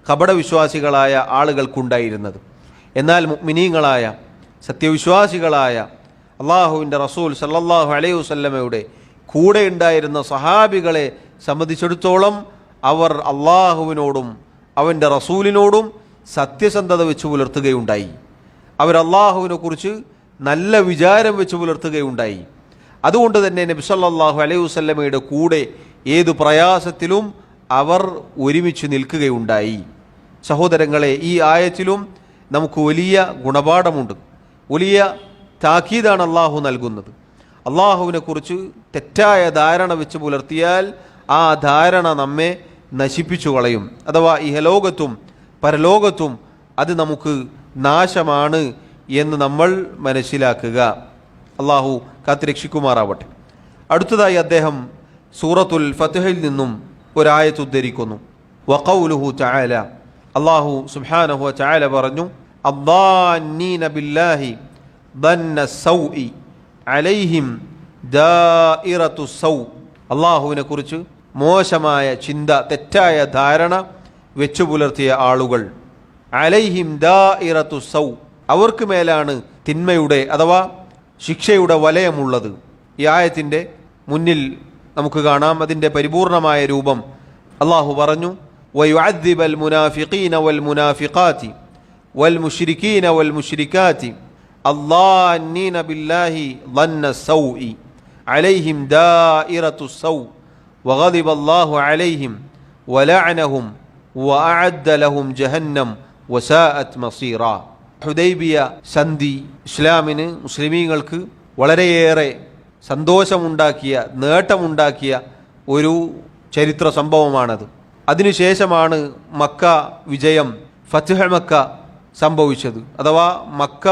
കപടവിശ്വാസികളായ ആളുകൾക്കുണ്ടായിരുന്നത്. എന്നാൽ മുഅ്മിനീങ്ങളായ സത്യവിശ്വാസികളായ അള്ളാഹുവിൻ്റെ റസൂൽ സല്ലല്ലാഹു അലൈഹി വസല്ലമയുടെ കൂടെ ഉണ്ടായിരുന്ന സഹാബികളെ സംബന്ധിച്ചിടത്തോളം അവർ അള്ളാഹുവിനോടും അവൻ്റെ റസൂലിനോടും സത്യസന്ധത വെച്ച് പുലർത്തുകയുണ്ടായി. അവർ അള്ളാഹുവിനെ കുറിച്ച് നല്ല വിചാരം വെച്ച് പുലർത്തുകയുണ്ടായി. അതുകൊണ്ട് തന്നെ നബി സല്ലല്ലാഹു അലൈഹി വസല്ലമയുടെ കൂടെ ഏതു പ്രയാസത്തിലും അവർ ഒരുമിച്ച് നിൽക്കുകയുണ്ടായി. സഹോദരങ്ങളെ, ഈ ആയത്തിലും നമുക്ക് വലിയ ഗുണപാഠമുണ്ട്, വലിയ താക്കീതാണ് അള്ളാഹു നൽകുന്നത്. അള്ളാഹുവിനെ കുറിച്ച് തെറ്റായ ധാരണ വെച്ച് പുലർത്തിയാൽ ആ ധാരണ നമ്മെ നശിപ്പിച്ചു കളയും. അഥവാ ഇഹലോകത്തും പരലോകത്തും അത് നമുക്ക് നാശമാണ് എന്ന് നമ്മൾ മനസ്സിലാക്കുക. അള്ളാഹു കാത്തുരക്ഷിക്കുമാറാവട്ടെ. അടുത്തതായി അദ്ദേഹം സൂറത്തുൽ ഫത്ഹിൽ നിന്നും ഒരായത്ത് ഉദ്ധരിക്കുന്നു. വഖൗലുഹു തആല, അള്ളാഹു സുബ്ഹാനഹു വ തആല പറഞ്ഞു, അദ്ദാന്നീന ബില്ലാഹി ദന്ന സൗഇ അലൈഹിം ദാഇറത്തു സൗ. അള്ളാഹുവിനെ കുറിച്ച് മോശമായ ചിന്ത, തെറ്റായ ധാരണ വെച്ചു പുലർത്തിയ ആളുകൾ, അലൈഹിം ദാഇറത്തു സൗ, അവർക്ക് മേലാണ് തിന്മയുടെ അഥവാ ശിക്ഷയുടെ വലയമുള്ളത്. ഈ ആയത്തിൻ്റെ മുന്നിൽ നമുക്ക് കാണാം അതിൻ്റെ പരിപൂർണമായ രൂപം. അള്ളാഹു പറഞ്ഞു, വയുഅദ്ദിബൽ മുനാഫിഖീന വൽ മുനാഫിഖാതി വൽ മുശ്രികീന വൽ മുശ്രികാതി അല്ലാന്നീന ബില്ലാഹി ളന്ന സൗഇ അലൈഹിം ദാഇറത്തു സൗ വഗദിബ അല്ലാഹു അലൈഹിം വലഅനഹും വഅഅദ്ദ ലഹും ജഹന്നം വസാഅത് മസീറ. ഹുദൈബിയ സന്ധി ഇസ്ലാമിന് മുസ്ലിമീങ്ങൾക്ക് വളരെയേറെ സന്തോഷമുണ്ടാക്കിയ നേട്ടമുണ്ടാക്കിയ ഒരു ചരിത്ര സംഭവമാണത്. അതിനുശേഷമാണ് മക്ക വിജയം, ഫത്ഹ് മക്ക സംഭവിച്ചത്. അഥവാ മക്ക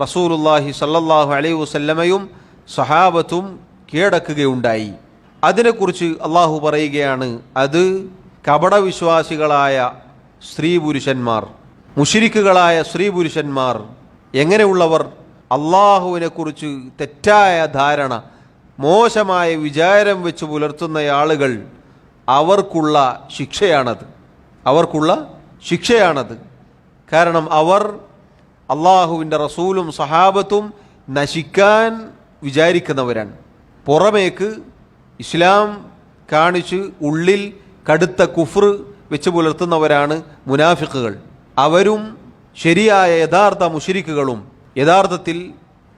റസൂലുള്ളാഹി സ്വല്ലല്ലാഹു അലൈഹി വസല്ലമയും സഹാബത്തും കീഴടക്കുകയുണ്ടായി. അതിനെക്കുറിച്ച് അള്ളാഹു പറയുകയാണ്, അത് കപടവിശ്വാസികളായ സ്ത്രീ പുരുഷന്മാർ, മുശ്രിക്കുകളായ സ്ത്രീ പുരുഷന്മാർ, എങ്ങനെയുള്ളവർ? അള്ളാഹുവിനെക്കുറിച്ച് തെറ്റായ ധാരണ, മോശമായ വിചാരം വെച്ച് പുലർത്തുന്ന ആളുകൾ, അവർക്കുള്ള ശിക്ഷയാണത്. കാരണം അവർ അള്ളാഹുവിൻ്റെ റസൂലും സഹാബത്തും നശിക്കാൻ വിചാരിക്കുന്നവരാണ്. പുറമേക്ക് ഇസ്ലാം കാണിച്ച് ഉള്ളിൽ കടുത്ത കുഫ്ർ വെച്ച് പുലർത്തുന്നവരാണ് മുനാഫിക്കുകൾ. അവരും ശരിയായ യഥാർത്ഥ മുശ്രിക്കുകളും യഥാർത്ഥത്തിൽ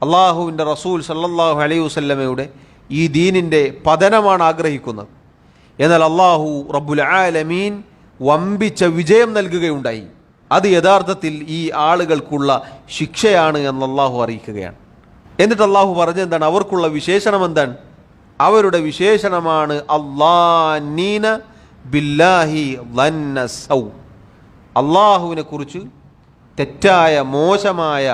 അള്ളാഹുവിൻ്റെ റസൂൽ സല്ലല്ലാഹു അലൈഹി വസല്ലമയുടെ ഈ ദീനിൻ്റെ പതനമാണ് ആഗ്രഹിക്കുന്നത്. എന്നാൽ അള്ളാഹു റബ്ബുൽ ആലമീൻ വമ്പിച്ച വിജയം നൽകുകയുണ്ടായി. അത് യഥാർത്ഥത്തിൽ ഈ ആളുകൾക്കുള്ള ശിക്ഷയാണ് എന്ന് അള്ളാഹു അറിയിക്കുകയാണ്. എന്നിട്ട് അള്ളാഹു പറഞ്ഞെന്താണ്? അവർക്കുള്ള വിശേഷണം എന്താണ്? അവരുടെ വിശേഷണമാണ് അല്ലാനീന ബില്ലാഹി ളന്ന സൗ. അള്ളാഹുവിനെ കുറിച്ച് തെറ്റായ മോശമായ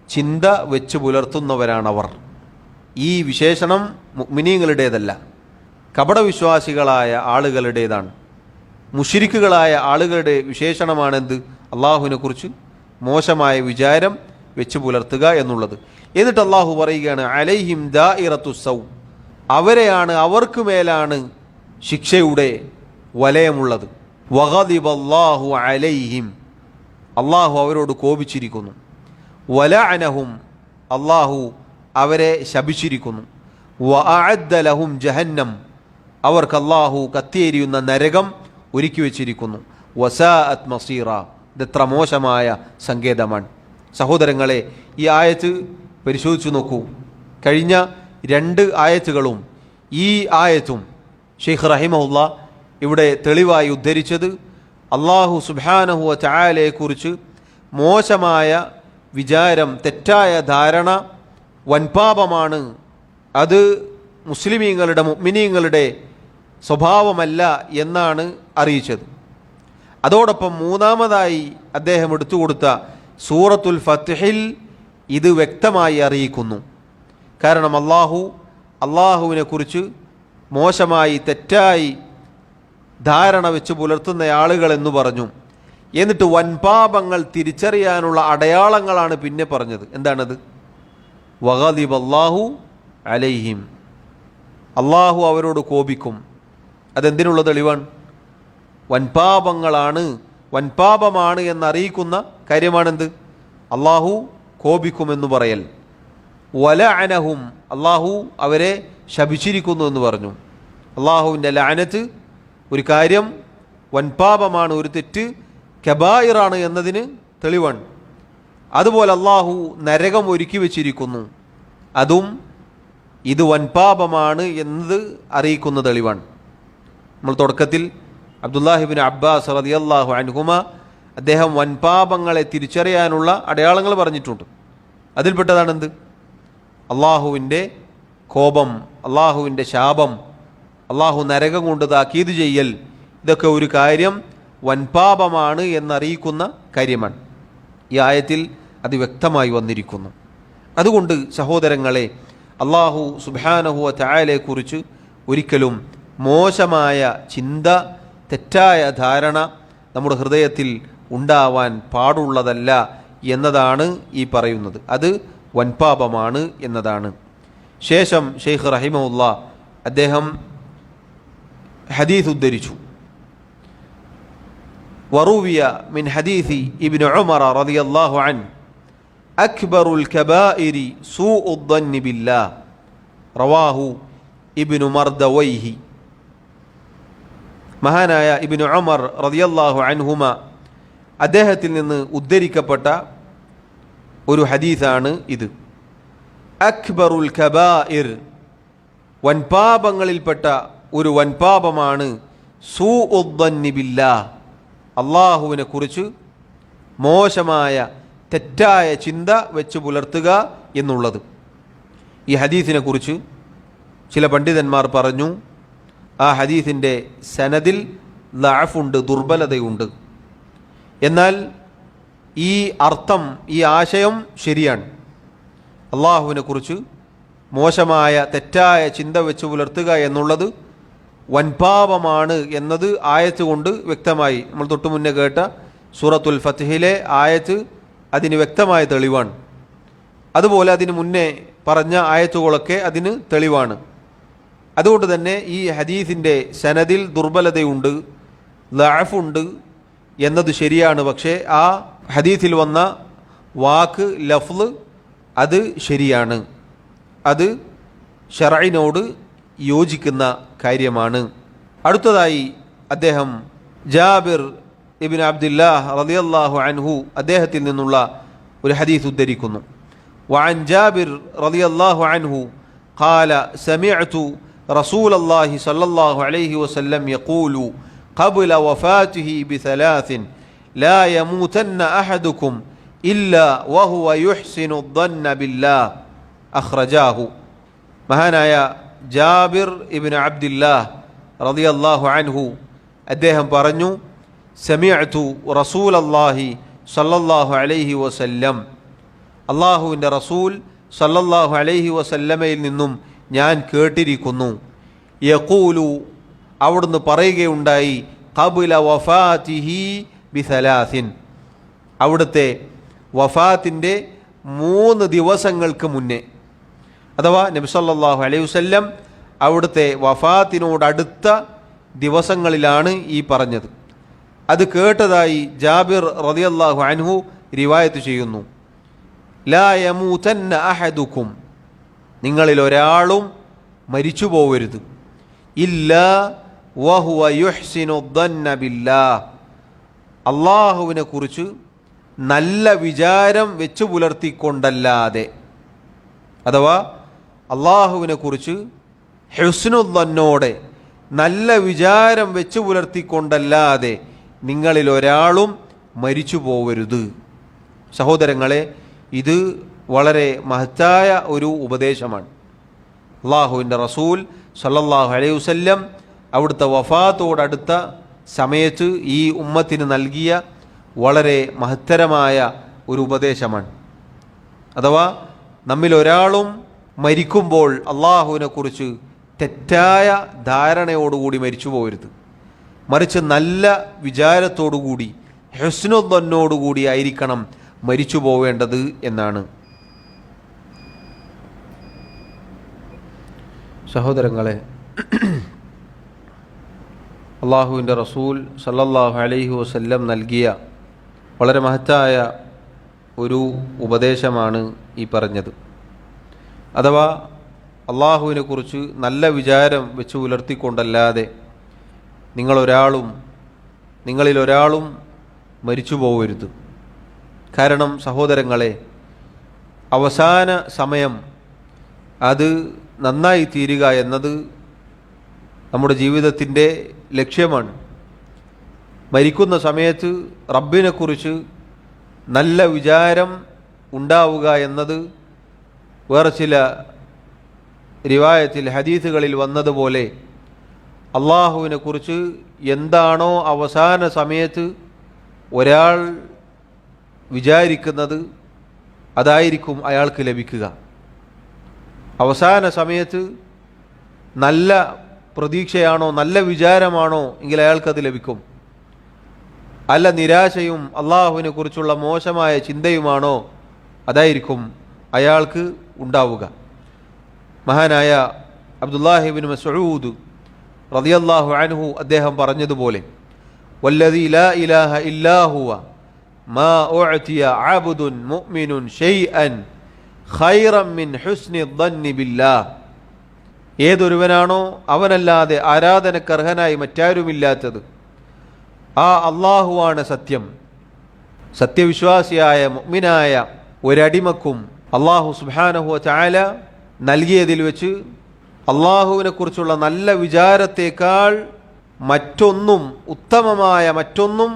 ചിന്ത വെച്ച് പുലർത്തുന്നവരാണവർ. ഈ വിശേഷണം മുഅ്മിനീങ്ങളുടേതല്ല, കപടവിശ്വാസികളായ ആളുകളുടേതാണ്. മുശ്രിക്കുകളായ ആളുകളുടെ വിശേഷണമാണെന്ത്? അള്ളാഹുവിനെ കുറിച്ച് മോശമായ വിചാരം വെച്ച് പുലർത്തുക എന്നുള്ളത്. എന്നിട്ട് അള്ളാഹു പറയുകയാണ്, അലൈഹിം ദാഇറത്തു സൗ. അവർക്ക് മേലാണ് ശിക്ഷയുടെ വലയമുള്ളത്. വഗദിബല്ലാഹു അലൈഹിം. അള്ളാഹു അവരോട് കോപിച്ചിരിക്കുന്നു. വലഅനഹും. അള്ളാഹു അവരെ ശപിച്ചിരിക്കുന്നു. വഅഅദ്ദ ലഹും ജഹന്നം. അവർക്ക് അള്ളാഹു കത്തിയെരിയുന്ന നരകം ഒരുക്കി വച്ചിരിക്കുന്നു. വസാഅത് മസീറ. ഇതെത്ര മോശമായ സങ്കേതമാണ്. സഹോദരങ്ങളെ, ഈ ആയത്ത് പരിശോധിച്ചു നോക്കൂ. കഴിഞ്ഞ 2 ആയത്തുകളും ഈ ആയത്തും ഷെയ്ഖ് റഹിമഹുല്ലാ ഇവിടെ തെളിവായി ഉദ്ധരിച്ചത് അള്ളാഹു സുബ്ഹാനഹു വ തആലയെക്കുറിച്ച് മോശമായ വിചാരം, തെറ്റായ ധാരണ വൻപാപമാണ്. അത് മുസ്ലിമീങ്ങളുടെ മുഅ്മിനീങ്ങളുടെ സ്വഭാവമല്ല എന്നാണ് അറിയിച്ചത്. അതോടൊപ്പം മൂന്നാമതായി അദ്ദേഹം എടുത്തുകൊടുത്ത സൂറത്തുൽ ഫത്ഹിൽ ഇത് വ്യക്തമായി അറിയിക്കുന്നു. കാരണം അള്ളാഹുവിനെ കുറിച്ച് മോശമായി തെറ്റായി ധാരണ വെച്ച് പുലർത്തുന്ന ആളുകൾ എന്ന് പറഞ്ഞു. എന്നിട്ട് വൻപാപങ്ങൾ തിരിച്ചറിയാനുള്ള അടയാളങ്ങളാണ് പിന്നെ പറഞ്ഞത്. എന്താണത്? വഗദിബല്ലാഹു അലൈഹിം. അള്ളാഹു അവരോട് കോപിക്കും. അതെന്തിനുള്ള തെളിവാണ്? വൻപാപമാണ് എന്നറിയിക്കുന്ന കാര്യമാണെന്ത്? അള്ളാഹു കോപിക്കുമെന്ന് പറയൽ. വലഅനഹും. അള്ളാഹു അവരെ ശപിച്ചിരിക്കുന്നു എന്ന് പറഞ്ഞു. അള്ളാഹുവിൻ്റെ ലഅനത്ത് ഒരു കാര്യം വൻപാപമാണ്, ഒരു തെറ്റ് കബായിറാണ് എന്നതിന് തെളിവാണ്. അതുപോലെ അള്ളാഹു നരകം ഒരുക്കി വച്ചിരിക്കുന്നു, അതും ഇത് വൻപാപമാണ് എന്നത് അറിയിക്കുന്ന തെളിവാണ്. നമ്മൾ തുടക്കത്തിൽ അബ്ദുല്ലാഹിബ്നു അബ്ബാസ് റളിയല്ലാഹു അൻഹുമ അദ്ദേഹം വൻപാപങ്ങളെ തിരിച്ചറിയാനുള്ള അടയാളങ്ങൾ പറഞ്ഞിട്ടുണ്ട്. അതിൽപ്പെട്ടതാണെന്ത്? അള്ളാഹുവിൻ്റെ കോപം, അള്ളാഹുവിൻ്റെ ശാപം, അള്ളാഹു നരകം കൊണ്ട് താക്കീത് ചെയ്യൽ. ഇതൊക്കെ ഒരു കാര്യം വൻപാപമാണ് എന്നറിയിക്കുന്ന കാര്യമാണ്. ഈ ആയത്തിൽ അത് വ്യക്തമായി വന്നിരിക്കുന്നു. അതുകൊണ്ട് സഹോദരങ്ങളെ, അള്ളാഹു സുബ്ഹാനഹു വ തആലയെക്കുറിച്ച് ഒരിക്കലും മോശമായ ചിന്ത, തെറ്റായ ധാരണ നമ്മുടെ ഹൃദയത്തിൽ ഉണ്ടാവാൻ പാടുള്ളതല്ല എന്നതാണ് ഈ പറയുന്നത്. അത് വൻപാപമാണ് എന്നതാണ്. ശേഷം ഷെയ്ഖ് റഹിമഹുല്ലാ അദ്ദേഹം ഹദീസ് ഉദ്ധരിച്ചു. വറുവിയ മിൻ ഹദീസി ഇബ്നു ഉമർ റളിയല്ലാഹു അൻഹു അക്ബറുൽ കബായിരി സൂഉദ് ദന്നി ബില്ലാഹ് റവാഹു ഇബ്നു മർദവൈഹി. മഹാനായ ഇബ്നു ഉമർ റളിയല്ലാഹു അൻഹുമ അദ്ദേഹത്തിൽ നിന്ന് ഉദ്ധരിക്കപ്പെട്ട ഒരു ഹദീസാണ് ഇത്. അക്ബറുൽ കബായിർ, വൻപാപങ്ങളിൽപ്പെട്ട ഒരു വൻപാപമാണ് സൂഉദ് ദന്നി ബില്ലാഹ്, അള്ളാഹുവിനെ കുറിച്ച് മോശമായ തെറ്റായ ചിന്ത വെച്ച് പുലർത്തുക എന്നുള്ളത്. ഈ ഹദീസിനെ കുറിച്ച് ചില പണ്ഡിതന്മാർ പറഞ്ഞു, ആ ഹദീസിൻ്റെ സനദിൽ ദഅഫുണ്ട്, ദുർബലതയുണ്ട്. എന്നാൽ ഈ അർത്ഥം, ഈ ആശയം ശരിയാണ്. അള്ളാഹുവിനെ കുറിച്ച് മോശമായ തെറ്റായ ചിന്ത വെച്ച് പുലർത്തുക എന്നുള്ളത് വൻപാപമാണ് എന്നത് ആയത്ത് കൊണ്ട് വ്യക്തമായി. നമ്മൾ തൊട്ടു മുന്നേ കേട്ട സൂറത്തുൽ ഫത്ഹിലെ ആയത്ത് അതിന് വ്യക്തമായ തെളിവാണ്. അതുപോലെ അതിന് മുന്നേ പറഞ്ഞ ആയത്തുകളൊക്കെ അതിന് തെളിവാണ്. അതുകൊണ്ട് തന്നെ ഈ ഹദീസിൻ്റെ സനദിൽ ദുർബലതയുണ്ട്, ദഅഫുണ്ട് എന്നത് ശരിയാണ്. പക്ഷേ ആ ഹദീസിൽ വന്ന വാക്ക്, ലഫ്ള് അത് ശരിയാണ്. അത് ശർഇനോട് യോജിക്കുന്ന കാര്യമാണ്. അടുത്തതായി അദ്ദേഹം ജാബിർ ഇബ്നു അബ്ദുല്ലാഹ് റളിയല്ലാഹു അൻഹു അദ്ദേഹത്തിൽ നിന്നുള്ള ഒരു ഹദീസ് ഉദ്ധരിക്കുന്നു. വഅൻ ജാബിർ റളിയല്ലാഹു അൻഹു ഖാല സമിഅ്തു റസൂലല്ലാഹി സ്വല്ലല്ലാഹു അലൈഹി വസല്ലം യഖൂലു ഖബ്ല വഫാതിഹി ബിസലാസിൻ ലാ യമൂതന്ന അഹദുക്കും ഇല്ലാ വഹുവ യുഹ്സിനു الظن ബില്ലാഹ് അഖ്റജാഹു. മഹാനായ ജാബിർ ഇബ്നു അബ്ദുല്ലാഹ് റളിയല്ലാഹു അൻഹു അദ്ദേഹം പറഞ്ഞു, സമിഅ്തു റസൂലല്ലാഹി സ്വല്ലല്ലാഹു അലൈഹി വസല്ലം, അള്ളാഹുവിൻ്റെ റസൂൽ സ്വല്ലല്ലാഹു അലൈഹി വസല്ലമയിൽ നിന്നും ഞാൻ കേട്ടിരിക്കുന്നു, യഖൂലു അവിടുന്ന് പറയുകയുണ്ടായി, ഖബ്ല വഫാതിഹി ബിസലാസിൻ, അവിടുത്തെ വഫാത്തിൻ്റെ 3 ദിവസങ്ങൾക്ക് മുന്നേ, അഥവാ നബി സല്ലല്ലാഹു അലൈഹി വസല്ലം അവിടുത്തെ വഫാത്തിനോടടുത്ത ദിവസങ്ങളിലാണ് ഈ പറഞ്ഞത്. അത് കേട്ടതായി ജാബിർ റളിയല്ലാഹു അൻഹു റിവായത്ത് ചെയ്യുന്നു. ലാ യമൂതന്ന അഹദുക്കും, നിങ്ങളിൽ ഒരാളും മരിച്ചു പോവരുത്, ഇല്ലാ വഹുവ യുഹ്സിനു الظن ബില്ലാഹ്, അള്ളാഹുവിനെ കുറിച്ച് നല്ല വിചാരം വെച്ച് പുലർത്തിക്കൊണ്ടല്ലാതെ, അഥവാ അള്ളാഹുവിനെ കുറിച്ച് ഹുസ്നുദ്ദന്നോടെ നല്ല വിചാരം വെച്ച് പുലർത്തിക്കൊണ്ടല്ലാതെ നിങ്ങളിൽ ഒരാളും മരിച്ചു പോവരുത്. സഹോദരങ്ങളെ, ഇത് വളരെ മഹത്തായ ഒരു ഉപദേശമാണ്. അള്ളാഹുവിൻ്റെ റസൂൽ സല്ലല്ലാഹു അലൈഹി വസല്ലം അവിടുത്തെ വഫാത്തോടടുത്ത സമയത്ത് ഈ ഉമ്മത്തിന് നൽകിയ വളരെ മഹത്തരമായ ഒരു ഉപദേശമാണ്. അഥവാ നമ്മിൽ ഒരാളും മരിക്കുമ്പോൾ അള്ളാഹുവിനെക്കുറിച്ച് തെറ്റായ ധാരണയോടുകൂടി മരിച്ചു പോകരുത്, മറിച്ച് നല്ല വിചാരത്തോടുകൂടി ഹുസ്നുദ്ദന്നോടുകൂടി ആയിരിക്കണം മരിച്ചു പോവേണ്ടത് എന്നാണ്. സഹോദരങ്ങളെ, അള്ളാഹുവിൻ്റെ റസൂൽ സല്ലല്ലാഹു അലൈഹി വസല്ലം നൽകിയ വളരെ മഹത്തായ ഒരു ഉപദേശമാണ് ഈ പറഞ്ഞത്. അഥവാ അള്ളാഹുവിനെ കുറിച്ച് നല്ല വിചാരം വെച്ച് പുലർത്തിക്കൊണ്ടല്ലാതെ നിങ്ങളിലൊരാളും മരിച്ചു പോകരുത്. കാരണം സഹോദരങ്ങളെ, അവസാന സമയം അത് നന്നായി തീരുക എന്നത് നമ്മുടെ ജീവിതത്തിൻ്റെ ലക്ഷ്യമാണ്. മരിക്കുന്ന സമയത്ത് റബ്ബിനെക്കുറിച്ച് നല്ല വിചാരം ഉണ്ടാവുക എന്നത് വേറെ ചില റിവായത്തിൽ ഹദീസുകളിൽ വന്നതുപോലെ അള്ളാഹുവിനെക്കുറിച്ച് എന്താണോ അവസാന സമയത്ത് ഒരാൾ വിചാരിക്കുന്നത് അതായിരിക്കും അയാൾക്ക് ലഭിക്കുക. അവസാന സമയത്ത് നല്ല പ്രതീക്ഷയാണോ, നല്ല വിചാരമാണോ എങ്കിൽ അയാൾക്കത് ലഭിക്കും. അല്ല നിരാശയും അള്ളാഹുവിനെ കുറിച്ചുള്ള മോശമായ ചിന്തയുമാണോ, അതായിരിക്കും അയാൾക്ക് ഉണ്ടാവുക. മഹാനായ അബ്ദുല്ലാഹി ഇബ്നു മസ്ഊദ് റളിയല്ലാഹു അൻഹു അദ്ദേഹം പറഞ്ഞതുപോലെ, വല്ലദീ ലാ ഇലാഹ ഇല്ലാ ഹുവ മാ ഉഅതിയ അബ്ദുൻ മുഅ്മിനുൻ ഷൈഅൻ ഖൈറൻ മിൻ ഹുസ്നി الظن ബില്ലാഹ്, ഏതൊരുവനാണോ അവനല്ലാതെ ആരാധനക്കർഹനായി മറ്റാരുമില്ലാത്തത്, ആ അള്ളാഹുവാണ് സത്യം. സത്യവിശ്വാസിയായ മുഅ്മിനായ ഒരടിമക്കും അള്ളാഹു സുബ്ഹാനഹു വ തആല നൽകിയതിൽ വെച്ച് അള്ളാഹുവിനെക്കുറിച്ചുള്ള നല്ല വിചാരത്തേക്കാൾ മറ്റൊന്നും, ഉത്തമമായ മറ്റൊന്നും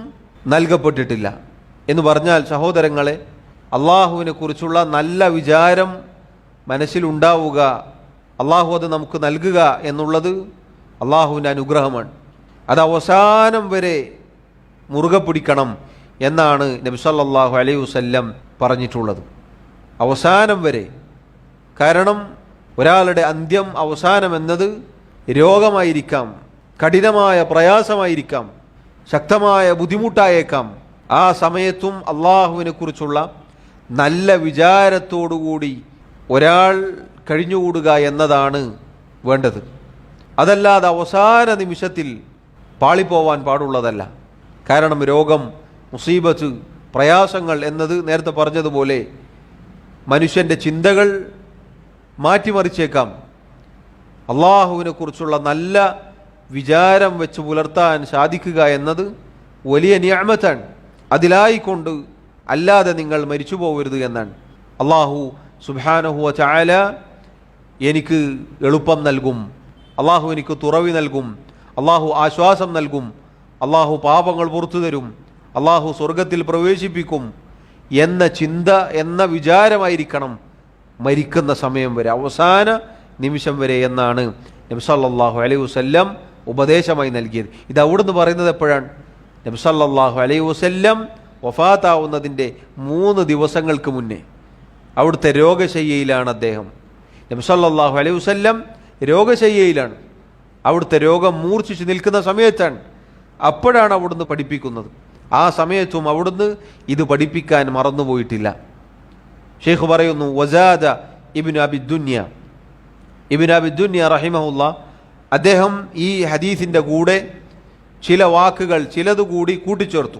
നൽകപ്പെട്ടിട്ടില്ല എന്ന് പറഞ്ഞാൽ സഹോദരങ്ങളെ, അള്ളാഹുവിനെ കുറിച്ചുള്ള നല്ല വിചാരം മനസ്സിലുണ്ടാവുക, അള്ളാഹു അത് നമുക്ക് നൽകുക എന്നുള്ളത് അള്ളാഹുവിൻ്റെ അനുഗ്രഹമാണ്. അത് അവസാനം വരെ മുറുകെ പിടിക്കണം എന്നാണ് നബി സല്ലല്ലാഹു അലൈഹി വസല്ലം പറഞ്ഞിട്ടുള്ളത്. അവസാനം വരെ. കാരണം ഒരാളുടെ അന്ത്യം അവസാനം എന്നത് രോഗമായിരിക്കാം, കഠിനമായ പ്രയാസമായിരിക്കാം, ശക്തമായ ബുദ്ധിമുട്ടായേക്കാം. ആ സമയത്തും അള്ളാഹുവിനെ കുറിച്ചുള്ള നല്ല വിചാരത്തോടുകൂടി ഒരാൾ കഴിഞ്ഞുകൂടുക എന്നതാണ് വേണ്ടത്. അതല്ലാതെ അവസാന നിമിഷത്തിൽ പാളിപ്പോവാൻ പാടുള്ളതല്ല. കാരണം രോഗം, മുസീബത്ത്, പ്രയാസങ്ങൾ എന്നത് നേരത്തെ പറഞ്ഞതുപോലെ മനുഷ്യൻ്റെ ചിന്തകൾ മാറ്റിമറിച്ചേക്കാം. അള്ളാഹുവിനെ കുറിച്ചുള്ള നല്ല വിചാരം വെച്ച് പുലർത്താൻ സാധിക്കുക എന്നത് വലിയ നിഅമത്താണ്. അതിലായിക്കൊണ്ട് അല്ലാതെ നിങ്ങൾ മരിച്ചു പോകരുത് എന്നാണ്. അള്ളാഹു സുബ്ഹാനഹു വ തആല എനിക്ക് എളുപ്പം നൽകും, അള്ളാഹു എനിക്ക് തുറവി നൽകും, അള്ളാഹു ആശ്വാസം നൽകും, അള്ളാഹു പാപങ്ങൾ പുറത്തു തരും, അള്ളാഹു സ്വർഗത്തിൽ പ്രവേശിപ്പിക്കും എന്ന ചിന്ത, എന്ന വിചാരമായിരിക്കണം മരിക്കുന്ന സമയം വരെ, അവസാന നിമിഷം വരെ എന്നാണ് നബി സല്ലല്ലാഹു അലൈഹി വസല്ലം ഉപദേശമായി നൽകിയത്. ഇത് അവിടുന്ന് പറയുന്നത് എപ്പോഴാണ്? നബി സല്ലല്ലാഹു അലൈഹി വസല്ലം വഫാത്താവുന്നതിൻ്റെ 3 ദിവസങ്ങൾക്ക് മുന്നേ. അവിടുത്തെ രോഗശയ്യയിലാണ് അദ്ദേഹം. നബി സല്ലല്ലാഹു അലൈഹി വസല്ലം രോഗശയ്യയിലാണ്. അവിടുത്തെ രോഗം മൂർച്ഛിച്ച് നിൽക്കുന്ന സമയത്താണ്. അപ്പോഴാണ് അവിടുന്ന് പഠിപ്പിക്കുന്നത്. ആ സമയത്തും അവിടുന്ന് ഇത് പഠിപ്പിക്കാൻ മറന്നുപോയിട്ടില്ല. ഷെയ്ഖ് പറയുന്നു, വസാദ ഇബ്നു അബി ദുനിയ റഹിമഹുല്ലാ, അദ്ദേഹം ഈ ഹദീസിൻ്റെ കൂടെ ചില വാക്കുകൾ ചിലതുകൂടി കൂട്ടിച്ചേർത്തു.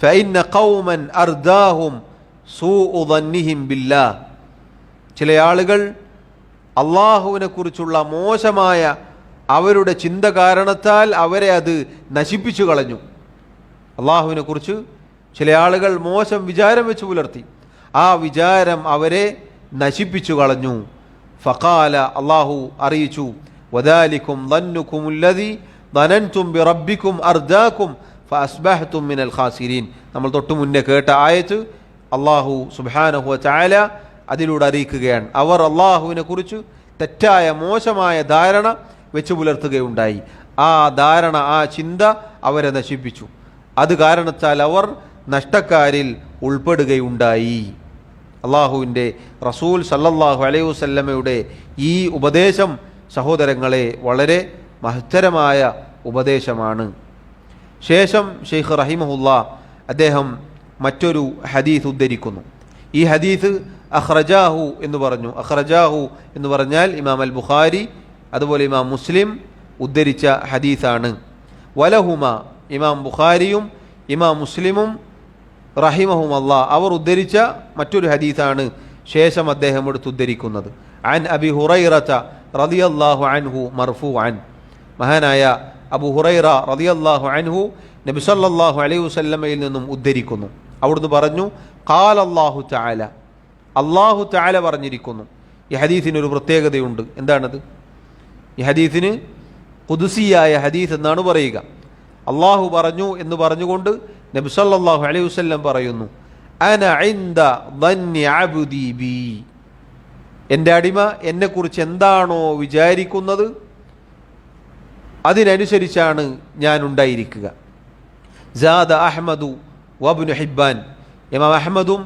ഫഇന്ന ഖൗമൻ അർദാഹും സൂഉ ദന്നിഹിം ബില്ലാഹ്, ചില ആളുകൾ അള്ളാഹുവിനെ കുറിച്ചുള്ള മോശമായ അവരുടെ ചിന്ത കാരണത്താൽ അവരെ അത് നശിപ്പിച്ചു കളഞ്ഞു. അള്ളാഹുവിനെ കുറിച്ച് ചില ആളുകൾ മോശം വിചാരം വെച്ച് പുലർത്തി. ആ വിചാരം അവരെ നശിപ്പിച്ചു കളഞ്ഞു. ഫഖാല, അള്ളാഹു അറിയിച്ചു, വദാലികും ദന്നുകുമുല്ലദി ദനൻതും ബിറബ്ബികും അർദാകും ഫഅസ്ബഹ്തും മിനൽ ഖാസിരീൻ. നമ്മൾ തൊട്ടു മുന്നേ കേട്ട ആയത്ത് അള്ളാഹു സുബ്ഹാനഹു വ തആല അതിലൂടെ അറിയിക്കുകയാണ്. അവർ അള്ളാഹുവിനെ കുറിച്ച് തെറ്റായ മോശമായ ധാരണ വെച്ച് പുലർത്തുകയുണ്ടായി. ആ ധാരണ, ആ ചിന്ത അവരെ നശിപ്പിച്ചു. അത് കാരണത്താൽ അവർ നഷ്ടക്കാരിൽ ഉൾപ്പെടുകയുണ്ടായി. അള്ളാഹുവിൻ്റെ റസൂൽ സല്ലല്ലാഹു അലൈഹി വസല്ലമയുടെ ഈ ഉപദേശം സഹോദരങ്ങളെ വളരെ മഹത്തരമായ ഉപദേശമാണ്. ശേഷം ഷെയ്ഖ് റഹിമഹുല്ലാ അദ്ദേഹം മറ്റൊരു ഹദീസ് ഉദ്ധരിക്കുന്നു. ഈ ഹദീസ് അഖ്റജാഹു എന്ന് പറഞ്ഞു. അഖ്റജാഹു എന്ന് പറഞ്ഞാൽ ഇമാം അൽ ബുഖാരി അതുപോലെ ഇമാം മുസ്ലിം ഉദ്ധരിച്ച ഹദീസാണ്. വലഹുമ, ഇമാം ബുഖാരിയും ഇമാം മുസ്ലിമും റഹിമഹുമല്ലാ അവർ ഉദ്ധരിച്ച മറ്റൊരു ഹദീസാണ് ശേഷം അദ്ദേഹം എടുത്ത് ഉദ്ധരിക്കുന്നത്. അൻ അബി ഹുറൈറത റളിയല്ലാഹു അൻഹു മർഫൂഅൻ, മഹാനായ അബു ഹുറൈറ റളിയല്ലാഹു അൻഹു നബി സല്ലല്ലാഹു അലൈഹി വസല്ലമയിൽ നിന്നും ഉദ്ധരിക്കുന്നു. അവിടുന്ന് പറഞ്ഞു, ഖാല അല്ലാഹു തആല, അല്ലാഹു തആല പറഞ്ഞിരിക്കുന്നു. ഈ ഹദീസിന് ഒരു പ്രത്യേകതയുണ്ട്. എന്താണത്? ഈ ഹദീസിന് ഖുദ്സിയായ ഹദീസ് എന്നാണ് പറയുക. അള്ളാഹു പറഞ്ഞു എന്ന് പറഞ്ഞുകൊണ്ട് നബി സല്ലല്ലാഹു അലൈഹി വസല്ലം പറയുന്നു, അന ഇൻദ ദന്നി അബ്ദി ബി, എൻ്റെ അടിമ എന്നെക്കുറിച്ച് എന്താണോ വിചാരിക്കുന്നത് അതിനനുസരിച്ചാണ് ഞാൻ ഉണ്ടായിരിക്കുക. സാദ അഹ്മദു വബ്നു ഹിബ്ബാൻ, ഇമാം അഹ്മദും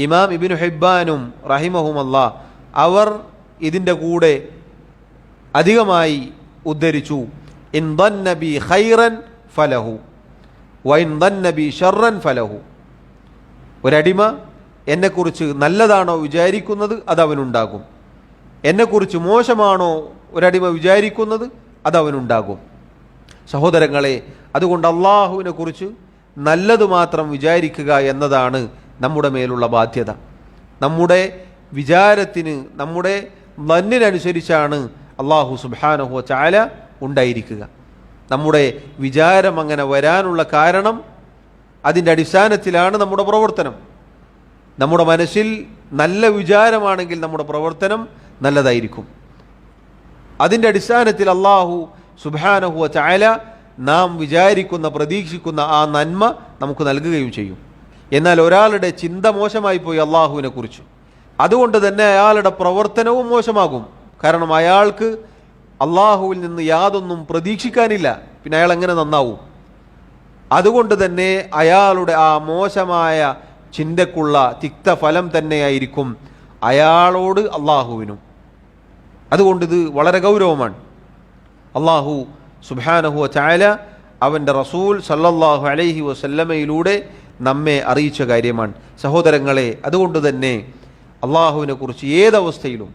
ഇമാം ഇബ്നു ഹിബ്ബാനും റഹിമഹുമല്ലാ അവർ ഇതിൻ്റെ കൂടെ അധികമായി ഉദ്ധരിച്ചു, ഇൻ ദന്ന ബി ഖൈറൻ ഫലഹു വഇൻ ദന്ന ബി ശർറൻ ഫലഹു. ഒരടിമ എന്നെക്കുറിച്ച് നല്ലതാണോ വിചാരിക്കുന്നത് അതവനുണ്ടാകും, എന്നെക്കുറിച്ച് മോശമാണോ ഒരടിമ വിചാരിക്കുന്നത് അതവനുണ്ടാകും. സഹോദരങ്ങളെ, അതുകൊണ്ട് അള്ളാഹുവിനെ കുറിച്ച് നല്ലത് മാത്രം വിചാരിക്കുക എന്നതാണ് നമ്മുടെ മേലുള്ള ബാധ്യത. നമ്മുടെ വിചാരത്തിന്, നമ്മുടെ ദന്നിനനുസരിച്ചാണ് അള്ളാഹു സുബ്ഹാനഹു വ തആല ഉണ്ടായിരിക്കുക. നമ്മുടെ വിചാരം അങ്ങനെ വരാനുള്ള കാരണം അതിൻ്റെ അടിസ്ഥാനത്തിലാണ് നമ്മുടെ പ്രവർത്തനം. നമ്മുടെ മനസ്സിൽ നല്ല വിചാരമാണെങ്കിൽ നമ്മുടെ പ്രവർത്തനം നല്ലതായിരിക്കും. അതിൻ്റെ അടിസ്ഥാനത്തിൽ അള്ളാഹു സുബ്ഹാനഹു വ തആല നാം വിചാരിക്കുന്ന, പ്രതീക്ഷിക്കുന്ന ആ നന്മ നമുക്ക് നൽകുകയും ചെയ്യും. എന്നാൽ ഒരാളുടെ ചിന്ത മോശമായി പോയി അള്ളാഹുവിനെ കുറിച്ച്, അതുകൊണ്ട് തന്നെ അയാളുടെ പ്രവർത്തനവും മോശമാകും. കാരണം അയാൾക്ക് അള്ളാഹുവിൽ നിന്ന് യാതൊന്നും പ്രതീക്ഷിക്കാനില്ല. പിന്നെ അയാൾ എങ്ങനെ നന്നാവും? അതുകൊണ്ട് തന്നെ അയാളുടെ ആ മോശമായ ചിന്തക്കുള്ള തിക്തഫലം തന്നെയായിരിക്കും അയാളോട് അള്ളാഹുവിനും. അതുകൊണ്ട് ഇത് വളരെ ഗൗരവമാണ്. അള്ളാഹു സുബ്ഹാനഹു വ തആല അവൻ്റെ റസൂൽ സല്ലല്ലാഹു അലൈഹി വസല്ലമയിലൂടെ നമ്മെ അറിയിച്ച കാര്യമാണ്. സഹോദരങ്ങളെ, അതുകൊണ്ട് തന്നെ അള്ളാഹുവിനെ കുറിച്ച് ഏതവസ്ഥയിലും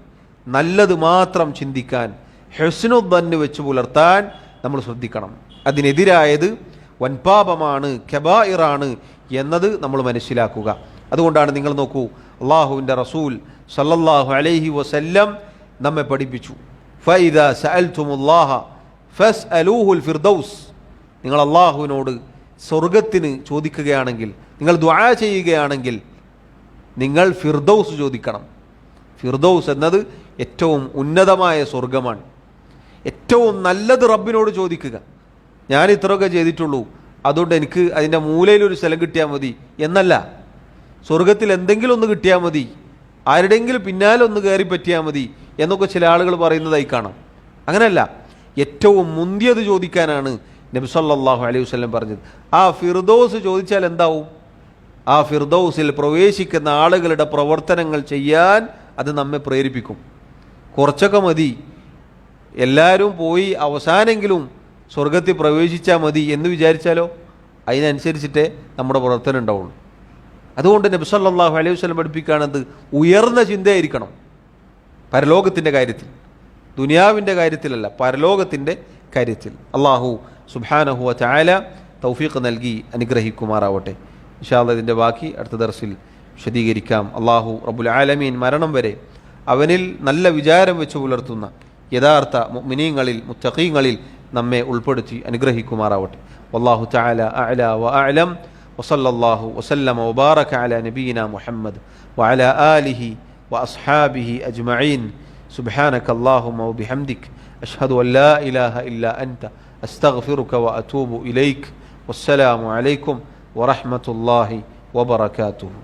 നല്ലത് മാത്രം ചിന്തിക്കാൻ, ഹുസ്നുദ്ദന്ന് വെച്ച് പുലർത്താൻ നമ്മൾ ശ്രദ്ധിക്കണം. അതിനെതിരായത് വൻപാപമാണ്, കബായിറാണ് എന്നത് നമ്മൾ മനസ്സിലാക്കുക. അതുകൊണ്ടാണ് നിങ്ങൾ നോക്കൂ, അള്ളാഹുവിൻ്റെ റസൂൽ സല്ലല്ലാഹു അലൈഹി വസല്ലം നമ്മെ പഠിപ്പിച്ചു, ഫഇദാ സഅൽതുമുല്ലാഹ ഫസ്അലൂഹുൽ ഫിർദൗസ്. നിങ്ങൾ അള്ളാഹുവിനോട് സ്വർഗത്തിന് ചോദിക്കുകയാണെങ്കിൽ, നിങ്ങൾ ദുആ ചെയ്യുകയാണെങ്കിൽ നിങ്ങൾ ഫിർദൗസ് ചോദിക്കണം. ഫിർദൗസ് എന്നത് ഏറ്റവും ഉന്നതമായ സ്വർഗമാണ്. ഏറ്റവും നല്ലത് റബ്ബിനോട് ചോദിക്കുക. ഞാൻ ഇത്രയൊക്കെ ചെയ്തിട്ടുള്ളൂ, അതുകൊണ്ട് എനിക്ക് അതിൻ്റെ മൂലയിലൊരു സ്ഥലം കിട്ടിയാൽ മതി എന്നല്ല. സ്വർഗത്തിൽ എന്തെങ്കിലും ഒന്ന് കിട്ടിയാൽ മതി, ആരുടെയെങ്കിലും പിന്നാലെ ഒന്ന് കയറി പറ്റിയാൽ മതി എന്നൊക്കെ ചില ആളുകൾ പറയുന്നതായി കാണാം. അങ്ങനെയല്ല, ഏറ്റവും മുന്തിയത് ചോദിക്കാനാണ് നബി സല്ലല്ലാഹു അലൈഹി വസല്ലം പറഞ്ഞത്. ആ ഫിർദൗസ് ചോദിച്ചാൽ എന്താവും? ആ ഫിർദൗസിൽ പ്രവേശിക്കുന്ന ആളുകളുടെ പ്രവർത്തനങ്ങൾ ചെയ്യാൻ അത് നമ്മെ പ്രേരിപ്പിക്കും. കുറച്ചൊക്കെ മതി, എല്ലാവരും പോയി അവസാനെങ്കിലും സ്വർഗത്തിൽ പ്രവേശിച്ചാൽ മതി എന്ന് വിചാരിച്ചാലോ, അതിനനുസരിച്ചിട്ടേ നമ്മുടെ പ്രവർത്തനം ഉണ്ടാവുള്ളൂ. അതുകൊണ്ട് നബി സല്ലല്ലാഹു അലൈഹി വസല്ലം പഠിപ്പിക്കുകയാണത് ഉയർന്ന ചിന്തയായിരിക്കണം പരലോകത്തിൻ്റെ കാര്യത്തിൽ, ദുനിയാവിൻ്റെ കാര്യത്തിലല്ല, പരലോകത്തിൻ്റെ കാര്യത്തിൽ. അള്ളാഹു സുബ്ഹാനഹു വ തആല തൗഫീഖ് നൽകി അനുഗ്രഹിക്കുമാറാവട്ടെ. ഇൻഷാ അല്ലാഹ് ഇതിൻ്റെ ബാക്കി അടുത്ത ദർസിൽ വിശദീകരിക്കാം. അള്ളാഹു റബ്ബുൽ ആലമീൻ മരണം വരെ അവനിൽ നല്ല വിചാരം വെച്ച് പുലർത്തുന്ന യഥാർത്ഥ മുഅ്മിനീങ്ങളിൽ മുത്തഖീങ്ങളിൽ നമ്മെ ഉൾപ്പെടുത്തി അനുഗ്രഹിക്കുമാറാവട്ടെ. വല്ലാഹു തആല അഅ്ലാ വ അഅ്ലം വസല്ലല്ലാഹു വസല്ലമ വബാറക അലാ നബിയിനാ മുഹമ്മദ് വഅലാ ആലിഹി വഅസ്ഹാബിഹി അജ്മഈൻ. സുബ്ഹാനക അല്ലാഹുമ്മ വബിഹംദിക അഷ്ഹദു അൻ ലാ ഇലാഹ ഇല്ലാ അൻത അസ്തഗ്ഫിറുക വഅതൂബു ഇലൈക്. വസ്സലാമു അലൈക്കും വറഹ്മത്തുള്ളാഹി വബറകാതുഹു.